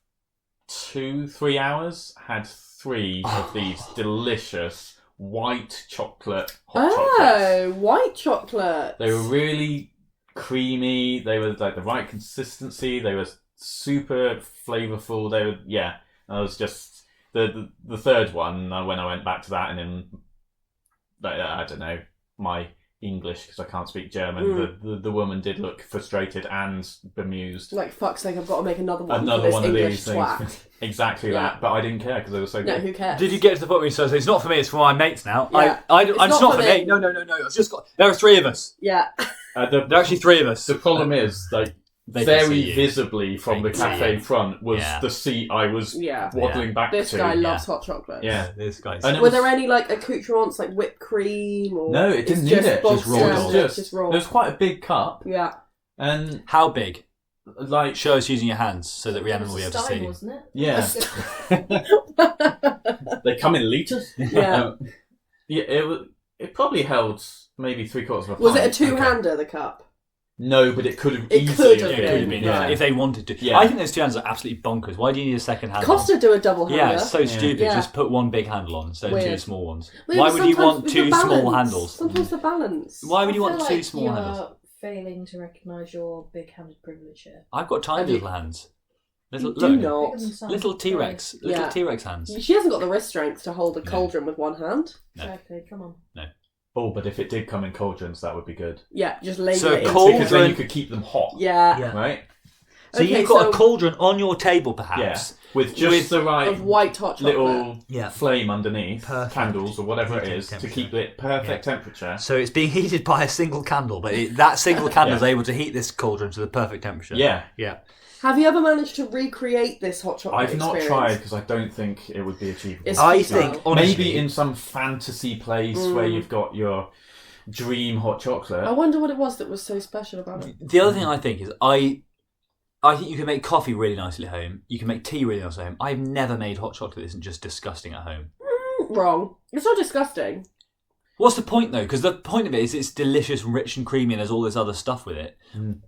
C: 2-3 hours, had 3 of these delicious white chocolate hot chocolates.
B: Oh, white chocolate.
C: They were really creamy. They were like the right consistency. They were super flavorful. They were, yeah. I was just the third one when I went back to that, and then I don't know my English because I can't speak German. The woman did look frustrated and bemused.
B: Like, fuck's sake, I've got to make another one
C: Another
B: for this
C: one of
B: English
C: these
B: twat.
C: things. Exactly
B: Yeah.
C: that. But I didn't care because they were so
B: No,
C: good.
B: who cares?
A: Did you get to the point where you said, it's not for me, it's for my mates now?
B: Yeah.
A: It's not for me. No. I've just got... There are 3 of us.
B: Yeah.
A: There are actually 3 of us.
C: The problem is, like, very visibly from the
A: They can see
C: cafe
A: you.
C: front was
A: Yeah.
C: the seat I was
B: Yeah.
C: waddling back
B: This
C: to.
B: guy loves hot chocolate.
C: Yeah.
A: This guy's.
C: And it
B: Were
C: was-
B: there any like accoutrements, like whipped cream, or
C: No, it didn't
B: it's
C: need
B: just
C: it.
B: bog
A: Just raw
B: standard,
A: dog.
B: just raw.
C: It was quite a big cup,
B: Yeah.
C: and
A: How big?
C: like
A: Show us using your hands so that Rhiannon will be able to
D: Stein,
A: see.
D: wasn't it?
C: yeah, they come in litres.
B: Yeah.
C: It probably held maybe 3/4 of a pint.
B: Was it a two-hander, the cup?
C: No, but it could have
B: It
C: easily
B: could have
A: It could have been,
C: Yeah.
A: if they wanted to.
C: Yeah.
A: I think those two hands are absolutely bonkers. Why do you need a second handle?
B: Costa do a double-hander.
A: Yeah, it's so stupid.
B: Yeah.
A: Just put one big handle on instead of two
B: Weird.
A: small ones.
B: Well,
A: Why
B: but
A: would you
B: sometimes
A: want
B: with
A: two
B: the
A: small
B: balance.
A: handles?
B: Sometimes the balance.
A: Why would you
D: I
A: want
D: feel
A: two
D: like
A: small
D: you
A: handles?
D: are failing to recognise your big-handed privilege here.
A: I've got tiny
B: Have you-
A: little hands. Little,
B: You do
A: look,
B: not.
D: Bigger than some.
A: little T-Rex, little
B: Yeah.
A: T-Rex hands.
B: She hasn't got the wrist strength to hold a cauldron with one hand.
A: No.
D: Exactly, come on.
C: Oh, but if it did come in cauldrons, that would be good.
B: Yeah, just label
A: So
B: it. in.
A: cauldron-
C: Because then you could keep them hot.
B: Yeah.
C: Right?
A: So
B: Okay,
A: you've got
B: so-
A: a cauldron on your table, perhaps.
C: Yeah. With just
A: With-
C: the right
B: Of white hot chocolate.
C: little
A: Yeah.
C: flame underneath,
A: Perfect.
C: candles or whatever it
A: Heating
C: is, to
A: temperature.
C: keep it perfect temperature.
A: So it's being heated by a single candle, but that single candle is able to heat this cauldron to the perfect temperature.
C: Yeah.
A: Yeah.
B: Have you ever managed to recreate this hot chocolate
C: I've not
B: experience?
C: tried because I don't think it would be achievable.
B: It's
A: I
B: futile.
A: think, honestly,
C: Maybe in some fantasy place where you've got your dream hot chocolate.
B: I wonder what it was that was so special about it.
A: the other thing I think is I think you can make coffee really nicely at home. You can make tea really nicely at home. I've never made hot chocolate that isn't just disgusting at home.
B: Wrong. It's not disgusting.
A: What's the point though? Because the point of it is it's delicious, rich and creamy, and there's all this other stuff with it,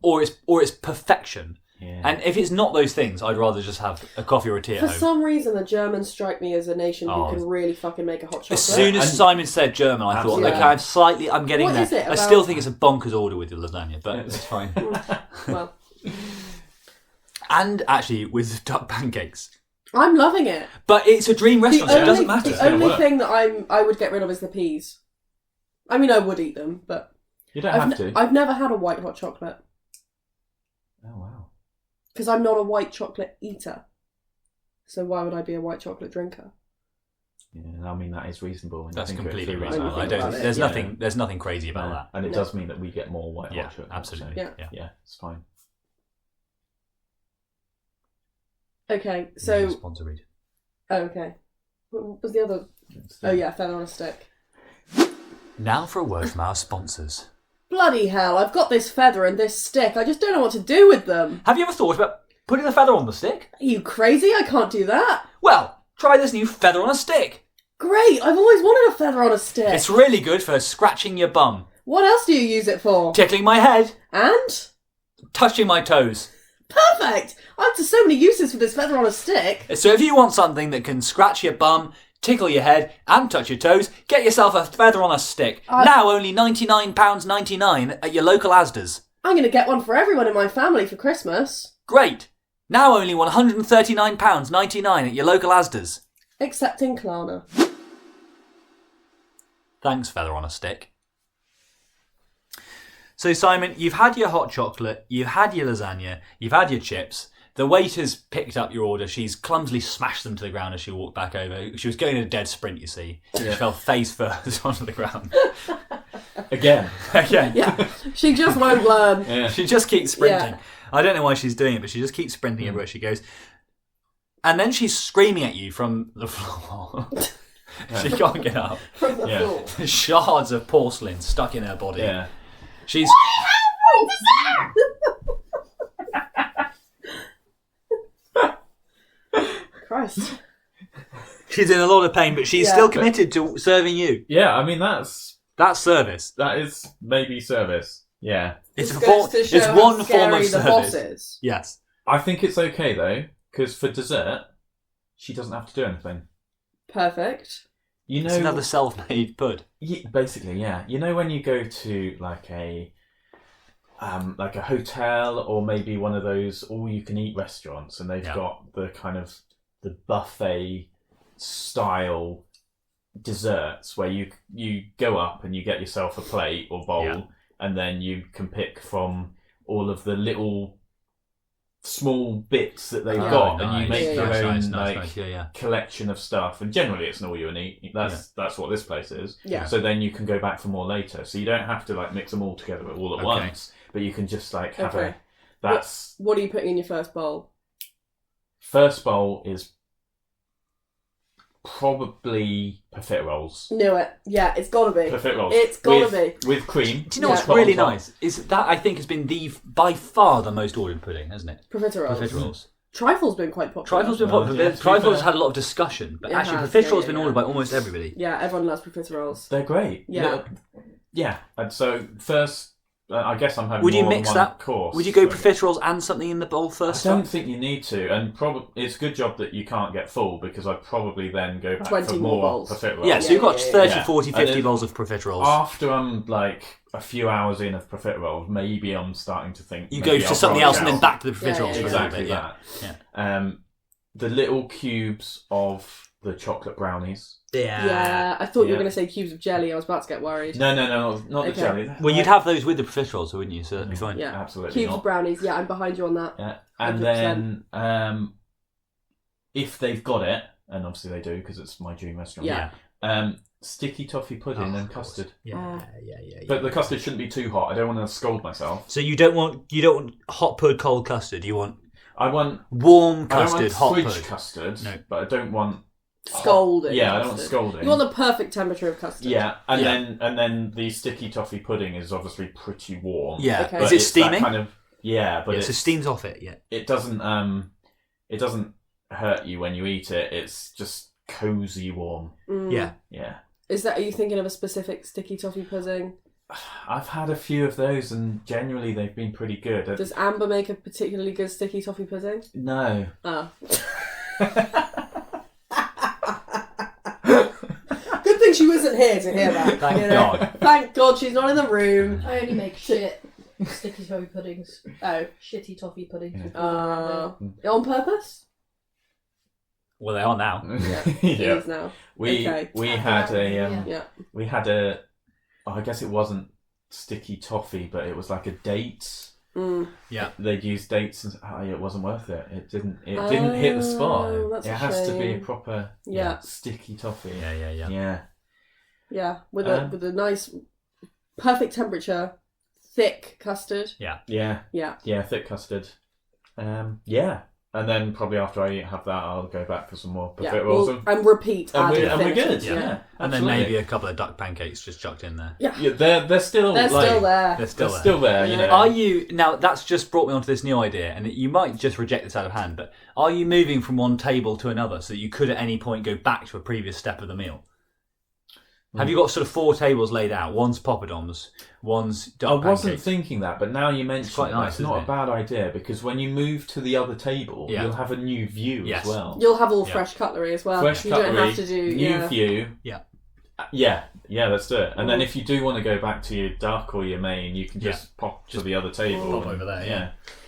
A: or it's perfection.
C: Yeah.
A: And if it's not those things, I'd rather just have a coffee or a tea at
B: For
A: home.
B: some reason, the Germans strike me as a nation
A: Oh.
B: who can really fucking make a hot chocolate.
A: As soon as
C: And-
A: Simon said German, I thought,
C: Absolutely.
A: okay, I'm getting
B: What
A: there.
B: is it
A: I
B: about-
A: still think it's a bonkers order with the lasagna, but it's fine.
B: Well,
A: And actually, with duck pancakes.
B: I'm loving it.
A: But it's a dream restaurant, so it doesn't matter.
B: The
C: gonna
B: only
C: work.
B: thing that I would get rid of is the peas. I mean, I would eat them, but
C: You don't have to.
B: I've never had a white hot chocolate
C: Oh, wow.
B: because I'm not a white chocolate eater. So why would I be a white chocolate drinker?
C: Yeah, I mean, that is reasonable. when you
A: That's
C: think of it
A: completely
C: through like
A: reasonable.
C: that.
A: I don't.
B: about it,
A: There's
C: yeah.
A: nothing crazy about
C: No.
A: that.
C: And it
B: No.
C: does mean that we get more white
A: Yeah,
C: hot chocolate.
A: absolutely.
C: So,
B: Yeah.
C: yeah, it's fine.
B: Okay, so
A: Sponsor read.
B: okay, what was the other? Oh yeah, feather on a stick.
A: Now for a word from our sponsors.
B: Bloody hell! I've got this feather and this stick. I just don't know what to do with them.
A: Have you ever thought about putting the feather on the stick?
B: Are you crazy? I can't do that.
A: Well, try this new feather on a stick.
B: Great! I've always wanted a feather on a stick.
A: It's really good for scratching your bum,
B: What else do you use it for?
A: tickling my head,
B: And
A: touching my toes.
B: perfect. I've just so many uses for this feather on a stick.
A: So if you want something that can scratch your bum, tickle your head, and touch your toes, get yourself a feather on a stick. Now only £99.99 at your local Asda's.
B: I'm going to get one for everyone in my family for Christmas,
A: Great! Now only £139.99 at your local Asda's.
B: except in Klarna.
A: Thanks, feather on a stick. So, Simon, you've had your hot chocolate, you've had your lasagna, you've had your chips. The waiter's picked up your order. She's clumsily smashed them to the ground as she walked back over. She was going in a dead sprint, you see. She fell face first onto the ground.
C: Again.
A: Again.
B: Yeah, she just won't learn.
C: Yeah.
A: She just keeps sprinting.
B: Yeah.
A: I don't know why she's doing it, but she just keeps sprinting everywhere she goes. And then she's screaming at you from the floor. She can't get up.
B: From the
C: Yeah.
B: floor.
A: There's shards of porcelain stuck in her body.
C: Yeah.
A: She's
B: Christ.
A: she's in a lot of pain, but she's
B: Yeah.
A: still committed to serving you.
C: Yeah, I mean,
A: That's service.
C: that is maybe service. Yeah.
A: It's
B: This
A: a form,
B: goes to show
A: it's
B: how
A: one form
B: scary
A: of
B: the
A: service.
B: boss is.
A: Yes.
C: I think it's okay, though, because for dessert, she doesn't have to do anything.
B: Perfect.
C: You know,
A: It's another self-made pud.
C: basically, yeah. You know when you go to like a hotel or maybe one of those all-you-can-eat restaurants, and they've
A: Yeah.
C: got the kind of the buffet style desserts where you go up and you get yourself a plate or bowl,
A: Yeah.
C: and then you can pick from all of the little small bits that they've
B: Oh,
C: got,
A: nice.
C: and you make
B: Yeah,
C: your
B: yeah.
C: own
A: nice. Yeah.
C: collection of stuff. And generally, it's an all-you-can-eat. That's what this place is.
B: Yeah.
C: So then you can go back for more later. So you don't have to like mix them all together all at
A: Okay.
C: once, but you can just like have
B: Okay.
C: That's
B: What are you putting in your first bowl?
C: first bowl is probably profiteroles.
B: Knew it. Yeah, it's gotta be.
C: Profiteroles.
B: It's gotta be.
C: With cream.
A: Do you know
B: Yeah.
A: what's
C: Put on
A: really
C: top.
A: nice? Is that I think has been by far the most ordered pudding, hasn't it?
B: Profiteroles.
A: Profiteroles.
B: Trifle's been quite popular.
A: Trifle's been
C: Oh,
A: popular.
C: yeah, to be
A: Trifle's
C: fair.
A: had a lot of discussion, but
B: It
A: actually
B: has,
A: profiteroles
B: yeah,
A: been
B: yeah.
A: ordered by almost everybody.
B: Yeah, everyone loves profiteroles.
C: They're great.
B: Yeah.
C: Yeah. And so first, I guess I'm having
A: Would you
C: more
A: mix
C: than one
A: that?
C: course.
A: Would you go
C: so-
A: profiteroles and something in the bowl
C: I
A: first?
C: don't think you need to, and it's a good job that you can't get full because I'd probably then go back
B: 20
C: for
B: more
C: more
B: bowls.
C: profiteroles.
A: Yeah, so you've got
B: Yeah.
A: 30,
C: Yeah.
A: 40,
C: And
A: 50
C: then-
A: bowls of profiteroles.
C: After I'm like a few hours in of profiteroles, maybe I'm starting to think
A: You
C: maybe
A: go
C: I'll
A: to something
C: branch
A: else and then
C: out.
A: back to the
B: Yeah,
A: profiteroles
B: yeah,
A: for a little
C: Exactly
A: bit. Yeah.
C: that. The little cubes of the chocolate brownies.
B: Yeah, I thought you were
C: Yeah.
B: going to say cubes of jelly. I was about to get worried.
C: No, not the
B: Okay.
C: jelly.
A: Well, you'd have those with the profiteroles, wouldn't you? So that'd be fine.
B: Yeah,
C: Absolutely
B: cubes
C: not.
B: of brownies. Yeah, I'm behind you on that.
C: Yeah. And
B: 100%.
C: then if they've got it, and obviously they do because it's my dream restaurant.
B: Yeah.
C: Sticky toffee pudding
A: Oh,
C: and
A: of course.
C: custard.
A: Yeah.
C: But the custard shouldn't be too hot. I don't want to scald myself.
A: So you don't want hot pud, cold custard. You want
C: I want
A: warm custard,
C: I
A: hot
C: don't want fridge
A: pud.
C: custard,
A: No.
C: but I don't want
B: Scalding.
C: Yeah, I don't want
B: custard.
C: scalding.
B: You want the perfect temperature of custard.
C: Yeah, and
A: Yeah.
C: then the sticky toffee pudding is obviously pretty warm.
A: Yeah.
B: Okay.
C: But
A: Is it
C: it's that
A: steaming?
C: kind of but
A: Yeah, so steam's off it. Yeah.
C: it doesn't hurt you when you eat it. It's just cozy warm.
B: Mm.
A: Yeah.
C: Yeah.
B: Are you thinking of a specific sticky toffee pudding?
C: I've had a few of those, and generally they've been pretty good.
B: Does Amber make a particularly good sticky toffee pudding?
C: No.
B: Ah. Good thing she wasn't here to hear that.
A: Thank
B: you know?
A: God.
B: Thank God she's not in the room.
D: I only make shit sticky toffee puddings.
B: Oh.
D: Shitty toffee puddings. with
B: On purpose?
A: Well, they are now.
B: It
C: Yeah.
B: is now.
C: We
B: Okay.
C: had a
B: Yeah.
C: we had a I guess it wasn't sticky toffee, but it was like a date.
B: Mm.
A: Yeah.
C: They'd use dates, and it wasn't worth it. It didn't hit the spot.
B: Oh, that's
C: It
B: a
C: has to be a
B: shame.
C: proper
B: Yeah.
C: sticky toffee.
A: Yeah.
B: Yeah. With a nice, perfect temperature, thick custard.
A: Yeah.
B: Yeah.
C: Thick custard. And then probably after I have that, I'll go back for some more
B: Yeah.
C: profiteroles.
B: Well, and repeat.
C: And
B: add
C: we're
B: infinitive.
C: good.
A: Yeah.
C: Yeah.
A: And then
C: absolutely.
A: maybe a couple of duck pancakes just chucked in there.
B: Yeah.
C: Yeah, they're still
B: They're
C: like,
B: still there.
A: They're still
C: They're
A: there.
C: still there. You
B: Yeah.
C: know.
A: Are you now? That's just brought me onto this new idea, and you might just reject this out of hand. But are you moving from one table to another so that you could at any point go back to a previous step of the meal? Have you got sort of 4 tables laid out? One's poppadoms, one's
C: I
A: duck
C: wasn't
A: pancakes.
C: thinking that, but now you mention
A: quite
C: it,
A: nice,
C: that's not
A: isn't
C: a bad idea because when you move to the other table,
A: Yeah.
C: you'll have a new view
A: Yes.
C: as well.
B: You'll have all
A: Yeah.
B: fresh cutlery as well.
C: Fresh
B: you
C: cutlery,
B: don't have to do
C: new view.
A: Yeah.
C: Yeah, let's do it. And then
B: Mm.
C: if you do want to go back to your duck or your main, you can just pop to the other table.
A: pop over there,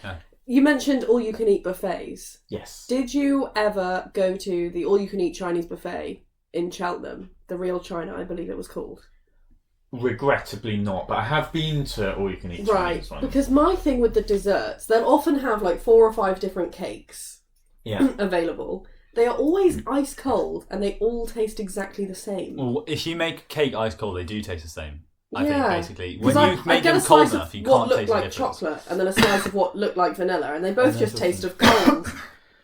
A: yeah.
B: You mentioned all-you-can-eat buffets.
C: Yes.
B: Did you ever go to the all-you-can-eat Chinese buffet in Cheltenham? The Real China, I believe it was called.
C: Regrettably not, but I have been to all you can eat
B: Right,
C: Chinese ones.
B: because my thing with the desserts, they'll often have like 4 or 5 different cakes
C: Yeah.
B: available. They are always ice cold and they all taste exactly the same.
A: Well, if you make cake ice cold, they do taste the same. I think
B: Yeah.
A: basically
B: Because
A: when you
B: I
A: make
B: get
A: them
B: a
A: cold
B: slice
A: enough,
B: of
A: you
B: what
A: can't
B: looked
A: taste the
B: like
A: difference.
B: chocolate and then a slice of what looked like vanilla, and they both
C: And
B: just
C: there's
B: taste of cold.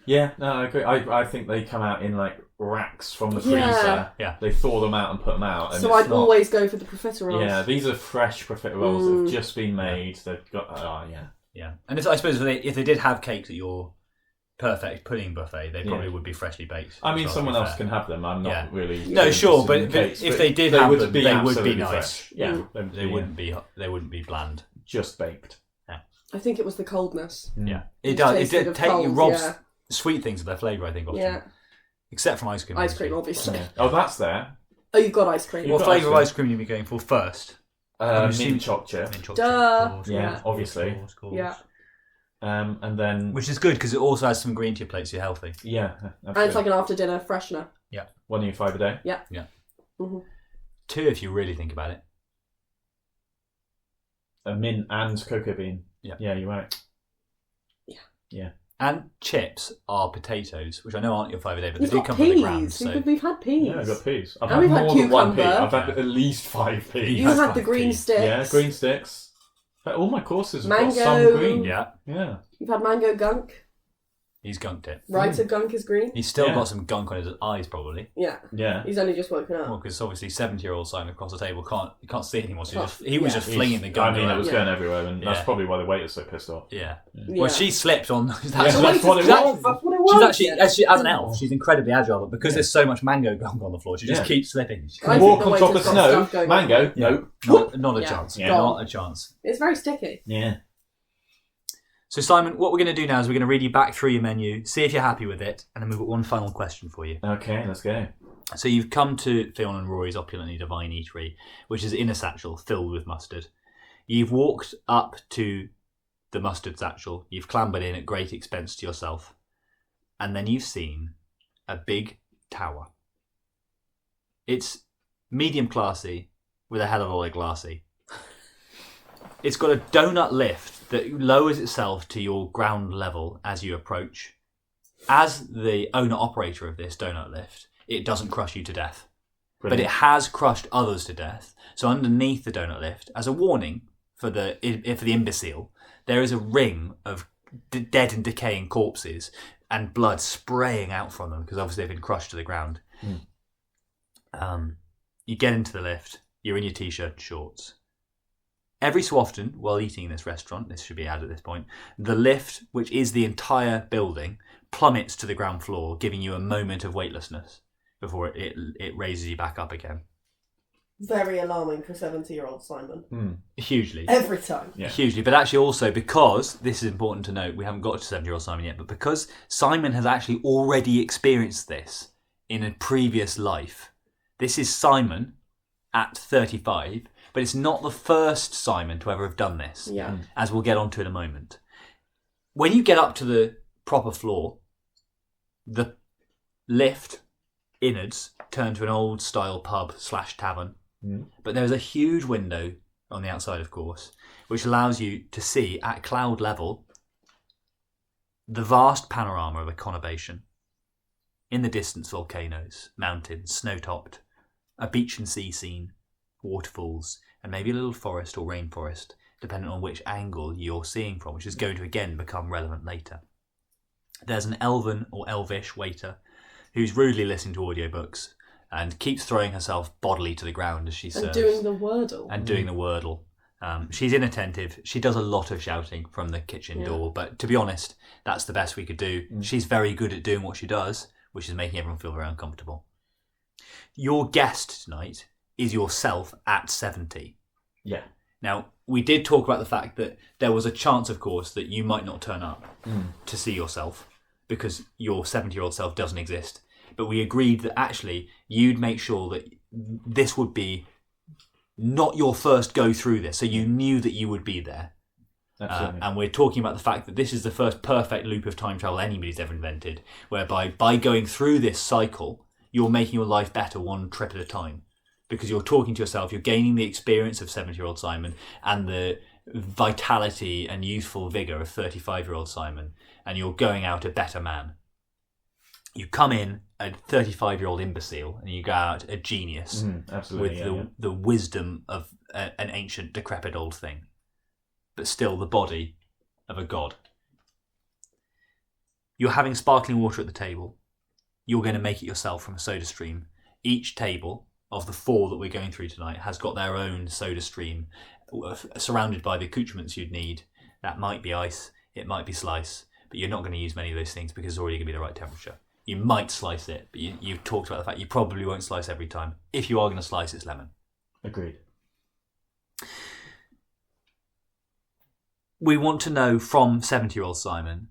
C: Yeah, no, I agree. I think they come out in like racks from the freezer.
B: Yeah.
A: Yeah.
C: They thaw them out and put them out. And
B: So
C: it's
B: I'd
C: not,
B: always go for the profiteroles.
C: Yeah, these are fresh profiteroles that
B: Mm.
C: have just been made. They've got, yeah.
A: Yeah, and I suppose if they did have cakes at your perfect pudding buffet, they probably
C: Yeah.
A: would be freshly baked.
C: I mean,
A: as well,
C: someone
A: to be
C: else
A: fair.
C: can have them. I'm not
A: Yeah.
C: really.
A: No, sure,
C: interested
A: but,
C: in cakes,
A: if they did have them, they would be
C: absolutely
A: nice.
C: fresh. Yeah,
B: Mm.
A: They wouldn't be. They wouldn't be bland.
C: just baked.
B: I think it was the coldness.
A: Yeah, it
B: It
A: does. It
B: tasted
A: did
B: of
A: take you
B: cold,
A: robs
B: yeah.
A: sweet things of their flavour. I think often,
B: Yeah.
A: except from ice cream.
B: Ice cream, obviously.
C: Yeah. Oh, that's there.
B: Oh, you've got ice cream.
C: You've
A: What
C: got
A: flavour of
C: ice
A: ice cream are you be going for first?
C: Mint chocolate.
A: Mint chocolate.
B: Duh.
A: Of course,
C: Yeah,
A: of course,
C: obviously.
A: of course, of course.
B: Yeah.
C: And then
A: Which is good because it also has some green to your plate, so you're healthy.
C: yeah,
B: And it's like an after dinner freshener.
C: 1 in 5 a day.
B: Yeah.
A: Yeah.
B: Mm-hmm.
A: 2 if you really think about it.
C: A mint and cocoa bean.
A: Yeah.
C: Yeah, you're right.
A: And chips are potatoes, which I know aren't your 5 a day, but
B: You've
A: they do
B: got
A: come from the
B: peas.
A: ground. So
B: We've had peas.
C: Yeah, I've got peas. I've
B: And
C: had
B: we've had
C: more than one pea.
B: cucumber.
C: I've had at least 5 peas.
B: You
A: That's
B: had the
A: fine,
B: green
A: peas.
B: sticks.
C: Yeah, green sticks. But all my courses have
B: Mango.
C: got some green.
A: Yeah,
C: Yeah.
B: You've had mango gunk.
A: he's gunked it.
B: Writer gunk is green.
A: He's still
C: Yeah.
A: got some gunk on his eyes, probably.
B: Yeah.
C: Yeah.
B: He's only just woken up.
A: Well, because obviously 70-year-old Simon across the table can't see anymore, so
B: Can't-
A: he was
B: yeah.
A: just flinging the gunk
C: I mean, it
A: around.
C: was going everywhere, and that's
A: Yeah.
C: probably why the waiter's so pissed off.
A: Yeah.
B: Yeah.
A: Well, she slipped on. That's,
C: Yeah, that's what it was.
B: That's what it
A: She's
B: was.
A: actually, as an elf, she's incredibly agile, but because there's so much mango gunk on the floor, she just
C: Yeah.
A: keeps slipping.
B: I think
C: Walk
B: the
C: on top of
B: waiter's got
C: snow,
B: stuff going on.
C: mango, no.
A: Not a
B: Yeah.
A: chance.
C: Yeah.
A: Not a chance.
B: It's very sticky.
C: Yeah.
A: So, Simon, what we're going to do now is we're going to read you back through your menu, see if you're happy with it, and then we've got one final question for you.
C: Okay, let's go.
A: So you've come to Ffion and Rory's Opulent Divine Eatery, which is in a satchel filled with mustard. You've walked up to the mustard satchel, you've clambered in at great expense to yourself, and then you've seen a big tower. It's medium classy with a hell of a lot of glassy. It's got a donut lift that lowers itself to your ground level as you approach. As the owner-operator of this donut lift, it doesn't crush you to death. But it has crushed others to death. So underneath the donut lift, as a warning for the imbecile, there is a ring of dead and decaying corpses and blood spraying out from them because obviously they've been crushed to the ground. You get into the lift, you're in your t-shirt and shorts. Every so often, while eating in this restaurant, this should be added at this point, the lift, which is the entire building, plummets to the ground floor, giving you a moment of weightlessness before it raises you back up again.
B: Very alarming for 70-year-old Simon.
A: Hugely.
B: Every time.
C: Yeah.
A: Hugely. But actually also because, this is important to note, we haven't got to 7-year-old Simon yet, but because Simon has actually already experienced this in a previous life, this is Simon at 35, but it's not the first Simon to ever have done this,
B: Yeah.
A: as we'll get onto in a moment. When you get up to the proper floor, the lift innards turn to an old style pub/tavern, but there's a huge window on the outside, of course, which allows you to see at cloud level the vast panorama of a conurbation. In the distance, volcanoes, mountains, snow-topped, a beach and sea scene, waterfalls, and maybe a little forest or rainforest, depending on which angle you're seeing from, which is going to again become relevant later. There's an elven or elvish waiter who's rudely listening to audiobooks and keeps throwing herself bodily to the ground as she serves.
B: And doing the Wordle.
A: And doing the Wordle. She's inattentive. She does a lot of shouting from the kitchen door, but to be honest, that's the best we could do. She's very good at doing what she does, which is making everyone feel very uncomfortable. Your guest tonight is yourself at 70.
C: Yeah.
A: Now, we did talk about the fact that there was a chance, of course, that you might not turn up to see yourself because your 70-year-old self doesn't exist. But we agreed that actually you'd make sure that this would be not your first go through this, so you knew that you would be there.
C: Absolutely.
A: And we're talking about the fact that this is the first perfect loop of time travel anybody's ever invented, whereby by going through this cycle, you're making your life better one trip at a time. Because you're talking to yourself, you're gaining the experience of 70-year-old Simon and the vitality and youthful vigour of 35-year-old Simon, and you're going out a better man. You come in a 35-year-old imbecile, and you go out a genius
C: Absolutely,
A: with the wisdom of an ancient, decrepit old thing, but still the body of a god. You're having sparkling water at the table. You're going to make it yourself from a soda stream. Each table of the 4 that we're going through tonight has got their own soda stream, surrounded by the accoutrements you'd need. That might be ice, it might be slice, but you're not going to use many of those things because it's already going to be the right temperature. You might slice it, but you've talked about the fact you probably won't slice every time. If you are going to slice, it's lemon.
C: Agreed.
A: We want to know from 70-year-old Simon,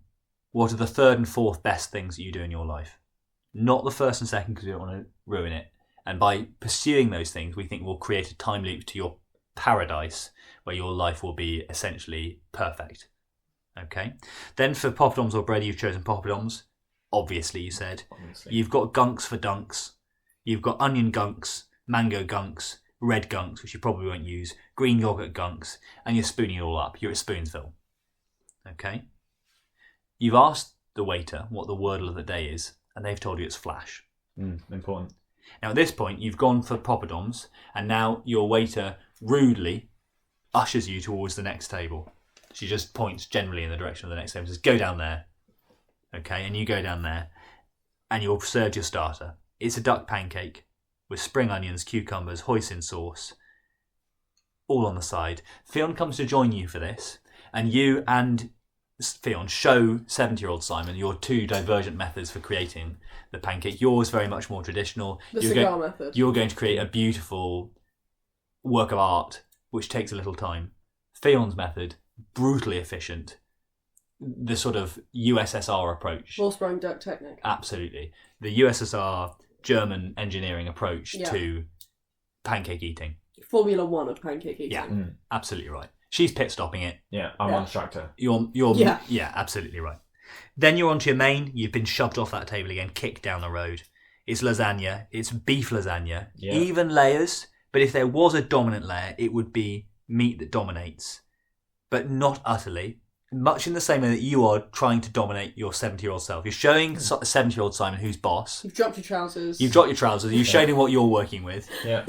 A: what are the 3rd and 4th best things that you do in your life? Not the 1st and 2nd because we don't want to ruin it. And by pursuing those things, we think we'll create a time loop to your paradise where your life will be essentially perfect. Okay? Then for poppadoms or bread, you've chosen poppadoms. Obviously, you said.
C: Obviously.
A: You've got gunks for dunks. You've got onion gunks, mango gunks, red gunks, which you probably won't use, green yogurt gunks, and you're spooning it all up. You're at Spoonsville. Okay? You've asked the waiter what the wordle of the day is, and they've told you it's flash.
C: Important.
A: Now, at this point, you've gone for poppadoms, and now your waiter rudely ushers you towards the next table. She just points generally in the direction of the next table and says, go down there. Okay, and you go down there and you're served your starter. It's a duck pancake with spring onions, cucumbers, hoisin sauce, all on the side. Ffion comes to join you for this, and you and Ffion show 70-year-old Simon your two divergent methods for creating the pancake. Yours very much more traditional.
B: The cigar method.
A: You're going to create a beautiful work of art, which takes a little time. Ffion's method, brutally efficient. The sort of USSR approach.
B: Vollsprung duck technique.
A: Absolutely. The USSR German engineering approach to pancake eating.
B: Formula 1 of pancake eating.
A: Yeah, absolutely right. She's pit stopping it.
C: Yeah, I'm on tractor.
A: You're absolutely right. Then you're onto your main. You've been shoved off that table again, kicked down the road. It's lasagna. It's beef lasagna.
C: Yeah.
A: Even layers. But if there was a dominant layer, it would be meat that dominates. But not utterly. Much in the same way that you are trying to dominate your 70-year-old self. You're showing a 70-year-old Simon who's boss.
B: You've dropped your trousers.
A: You've shown him what you're working with.
C: Yeah.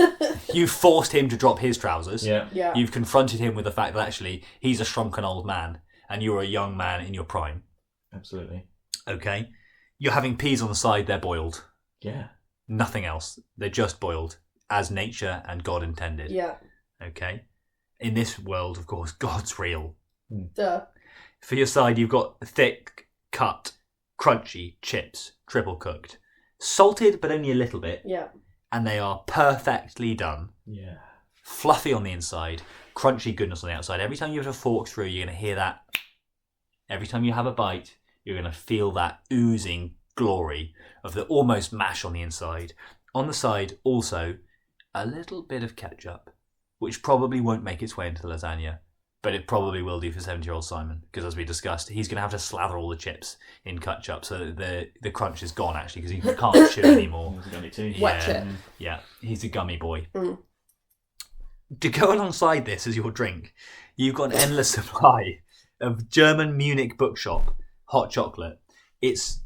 A: You've forced him to drop his trousers.
C: Yeah.
A: You've confronted him with the fact that actually he's a shrunken old man and you're a young man in your prime.
C: Absolutely.
A: Okay. You're having peas on the side, they're boiled.
C: Yeah.
A: Nothing else. They're just boiled as nature and God intended.
B: Yeah.
A: Okay. In this world, of course, God's real.
B: Duh.
A: For your side, you've got thick, cut, crunchy chips, triple cooked. Salted, but only a little bit.
B: Yeah.
A: And they are perfectly done.
C: Yeah.
A: Fluffy on the inside, crunchy goodness on the outside. Every time you have a fork through, you're going to hear that. Every time you have a bite, you're going to feel that oozing glory of the almost mash on the inside. On the side, also, a little bit of ketchup, which probably won't make its way into the lasagna. But it probably will do for 70-year-old Simon, because as we discussed, he's going to have to slather all the chips in ketchup so that the crunch is gone, actually, because he can't chew anymore.
C: He's a gummy too.
B: Wet chip.
A: Yeah, he's a gummy boy.
B: Mm.
A: To go alongside this as your drink, you've got an endless supply of German Munich bookshop hot chocolate. It's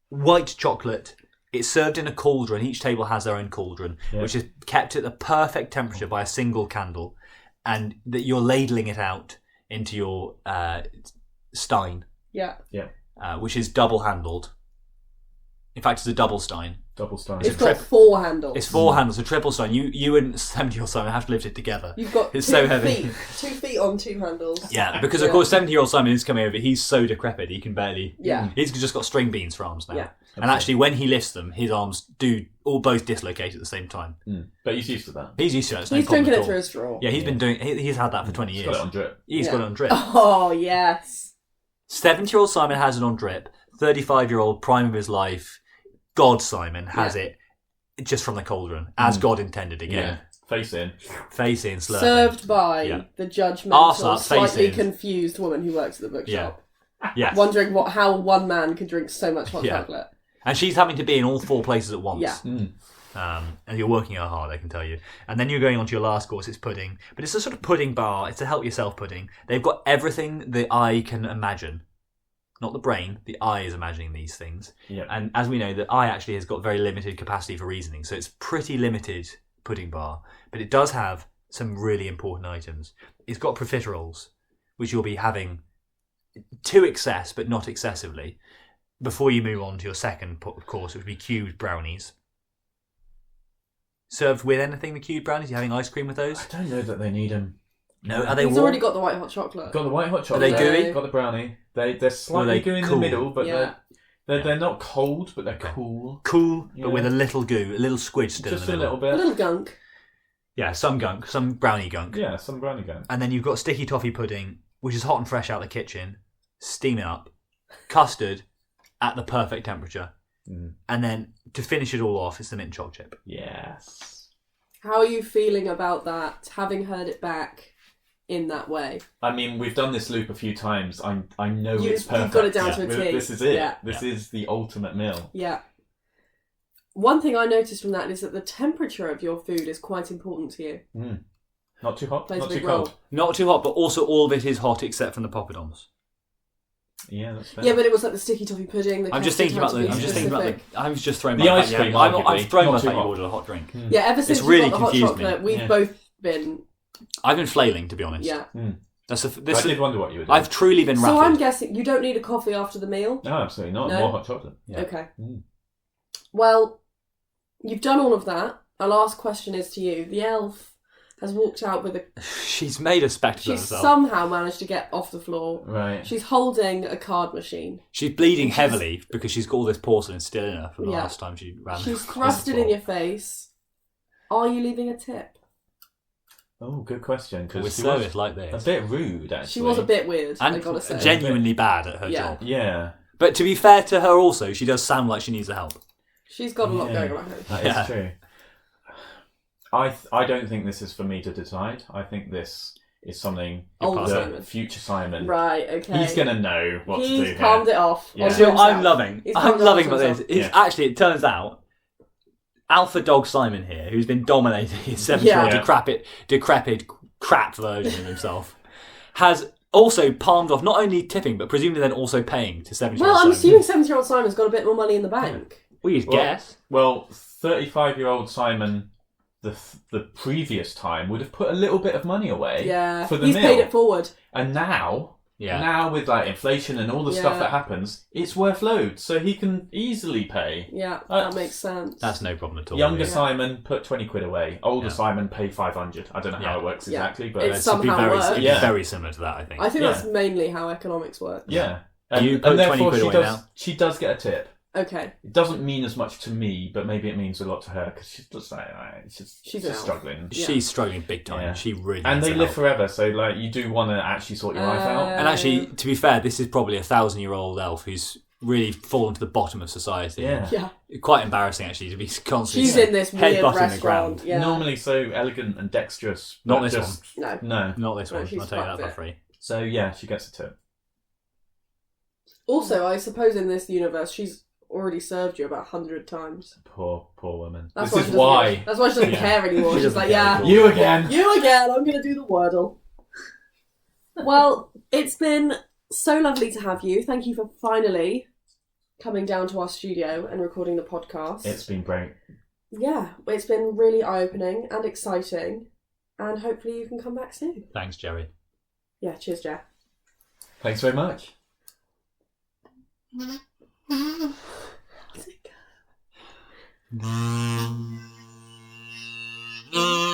A: white chocolate. It's served in a cauldron. Each table has their own cauldron, which is kept at the perfect temperature by a single candle. And that you're ladling it out into your stein.
B: Yeah.
A: Which is double-handled. In fact, it's a double stein.
C: Double stein.
B: It's got 4 handles.
A: It's 4 handles, a triple stein. You and 70-year-old Simon have to lift it together.
B: You've got
A: it's
B: 2
A: so heavy.
B: feet. 2 feet on 2 handles.
A: Yeah, because of course 70-year-old Simon is coming over. He's so decrepit, he can barely...
B: Yeah.
A: He's just got string beans for arms now.
B: Yeah.
A: And actually, when he lifts them, his arms do all both dislocate at the same time.
C: But he's used to that.
A: He's used to it.
B: He's drinking it through a straw.
A: Yeah, he's been doing... He's had that for 20 years.
C: He's got it on drip.
A: He's got it on drip.
B: Oh, yes.
A: 70-year-old Simon has it on drip. 35-year-old prime of his life, God Simon, has it just from the cauldron, as God intended again.
C: Face in.
A: Face in, slurping.
B: Served by the judgmental,
A: up, face
B: slightly
A: in.
B: confused woman who works at the bookshop.
A: Yeah.
B: Wondering how one man could drink so much hot chocolate.
A: And she's having to be in all 4 places at once.
B: Yeah.
A: And you're working her hard, I can tell you. And then you're going on to your last course, it's pudding. But it's a sort of pudding bar. It's a help yourself pudding. They've got everything the eye can imagine. Not the brain, the eye is imagining these things.
C: Yeah.
A: And as we know, the eye actually has got very limited capacity for reasoning. So it's pretty limited pudding bar. But it does have some really important items. It's got profiteroles, which you'll be having to excess, but not excessively, before you move on to your second course, which would be cubed brownies. Served with anything, the cubed brownies? You having ice cream with those?
C: I don't know that they need them.
A: No, are they
B: He's
A: warm?
B: already got the white hot chocolate.
C: Got the white hot
A: Are
C: chocolate.
A: they gooey?
C: Got the brownie. They're slightly gooey in
A: cool?
C: the middle, but
B: Yeah.
C: they're not cold, but they're cool.
A: Cool,
C: Yeah.
A: but with a little goo, a little squidge still
C: Just
A: in
C: a
A: the middle.
C: little
B: A
C: bit.
B: little gunk.
A: Yeah, some gunk, some brownie gunk.
C: Yeah, some brownie going.
A: And then you've got sticky toffee pudding, which is hot and fresh out of the kitchen, steaming up, custard at the perfect temperature. And then to finish it all off, it's the mint choc chip.
C: Yes.
B: How are you feeling about that, having heard it back in that way?
C: I mean, we've done this loop a few times. I know it's perfect.
B: You've got it down to a T.
C: This is it.
B: Yeah.
C: This is the ultimate meal.
B: Yeah. One thing I noticed from that is that the temperature of your food is quite important to you.
C: Not too hot,
B: Plays a
C: not too
B: big role.
C: cold.
A: Not too hot, but also all of it is hot except from the poppadoms.
C: Yeah, that's fair.
B: Yeah, but it was like the sticky toffee pudding. The
A: I'm just
B: custard
A: thinking about
B: had to be
A: the. I'm just thinking about
B: specific.
A: the. I was just throwing
C: The
A: my
C: ice
A: fact,
C: cream,
A: yeah, I've
C: arguably,
A: thrown
C: not
A: my
C: too
A: fact you
C: hot.
A: ordered a hot drink.
B: Yeah, ever since
A: really
B: we got the hot
A: confused me.
B: chocolate, we've
C: Yeah.
B: both been
A: I've been flailing, to be honest.
B: Yeah.
C: I did wonder what you were doing.
A: I've truly been rattled.
B: So I'm guessing you don't need a coffee after the meal?
C: No, absolutely not.
B: No?
C: More hot chocolate.
A: Yeah.
B: Okay. Well, you've done all of that. Our last question is to you. The elf has walked out with a...
A: She's made a spectacle of
B: She's
A: herself.
B: somehow managed to get off the floor.
C: Right.
B: She's holding a card machine.
A: She's bleeding heavily because she's got all this porcelain still in her from the last time she ran.
B: She's thrust it in your face. Are you leaving a tip?
C: Oh, good question.
A: With
C: Because she
A: service
C: was
A: like this.
C: a bit rude, actually.
B: She was a bit weird, I
A: And
B: gotta say.
A: genuinely bad at her
B: Yeah.
A: job.
C: Yeah,
A: But to be fair to her also, she does sound like she needs the help.
B: She's got a lot going on.
C: that
A: Yeah.
C: is true. I don't think this is for me to decide. I think this is something
B: Older
C: that
B: Simon.
C: future Simon.
B: Right, okay.
C: He's gonna know what to do.
B: He's palmed it off.
C: Yeah.
B: onto
A: So
B: himself.
A: I'm loving
B: He's palmed it
A: about
B: onto
A: this.
B: himself.
A: It's actually, it turns out, alpha dog Simon here, who's been dominating his 7-year-old decrepit crap version of himself, has also palmed off not only tipping, but presumably then also paying to 7-year-old
B: Well, I'm
A: Simon.
B: assuming 7-year-old Simon's got a bit more money in the bank.
A: We guess.
C: Well, 35-year-old Simon, the previous time would have put a little bit of money away.
B: Yeah,
C: for the
B: he's
C: meal.
B: paid it forward.
C: And now
A: Yeah.
C: Now with like inflation and all the stuff
B: Yeah.
C: that happens, it's worth loads, so he can easily pay.
B: Yeah, that makes sense.
A: That's no problem at all.
C: Younger
A: really.
C: Simon put 20 quid away. Older
A: Yeah.
C: Simon paid 500. I don't know how
A: Yeah.
C: it works
B: Yeah.
C: exactly, but
B: It's
A: It'd be
B: somehow works.
A: it'd be
C: Yeah.
A: very similar to that, I think.
B: I think
C: Yeah.
B: that's mainly how economics work.
C: yeah.
A: You put
C: and
A: 20
C: therefore
A: quid
C: she
A: away
C: does.
A: now.
C: She does get a tip.
B: Okay.
C: It doesn't mean as much to me, but maybe it means a lot to her because she's just like she's
B: an elf.
C: struggling.
B: Yeah.
A: She's struggling big time.
C: Yeah.
A: She really
C: And
A: needs
C: they
A: the
C: live
A: help.
C: forever, so like you do want to actually sort your life out.
A: And actually, to be fair, this is probably a 1,000-year-old elf who's really fallen to the bottom of society.
C: Yeah.
B: Yeah.
A: Quite embarrassing, actually, to be constantly
B: She's in this weird
A: headbutting the
B: restaurant.
A: ground.
B: Yeah.
C: Normally so elegant and dexterous.
A: Not
C: but
A: this
C: just,
B: No.
C: No.
A: Not this
B: No,
A: one.
B: she's
A: I'll tell you that
B: fucked
A: for
B: it.
A: free.
C: So yeah, she gets a tip.
B: Also, I suppose in this universe, she's already served you about 100 times.
C: Poor woman.
B: That's
C: This
B: she
C: is
B: doesn't
C: why.
B: give- That's why she doesn't
A: Yeah.
B: care anymore.
A: She
B: She's
A: doesn't
B: like,
A: care
B: yeah,
A: at all.
C: You again.
B: you again. I'm going to do the Wordle. Well, it's been so lovely to have you. Thank you for finally coming down to our studio and recording the podcast.
C: It's been great.
B: Yeah, it's been really eye-opening and exciting. And hopefully you can come back soon.
A: Thanks, Jerry.
B: Yeah, cheers, Jeff.
C: Thanks very much.
A: Mm.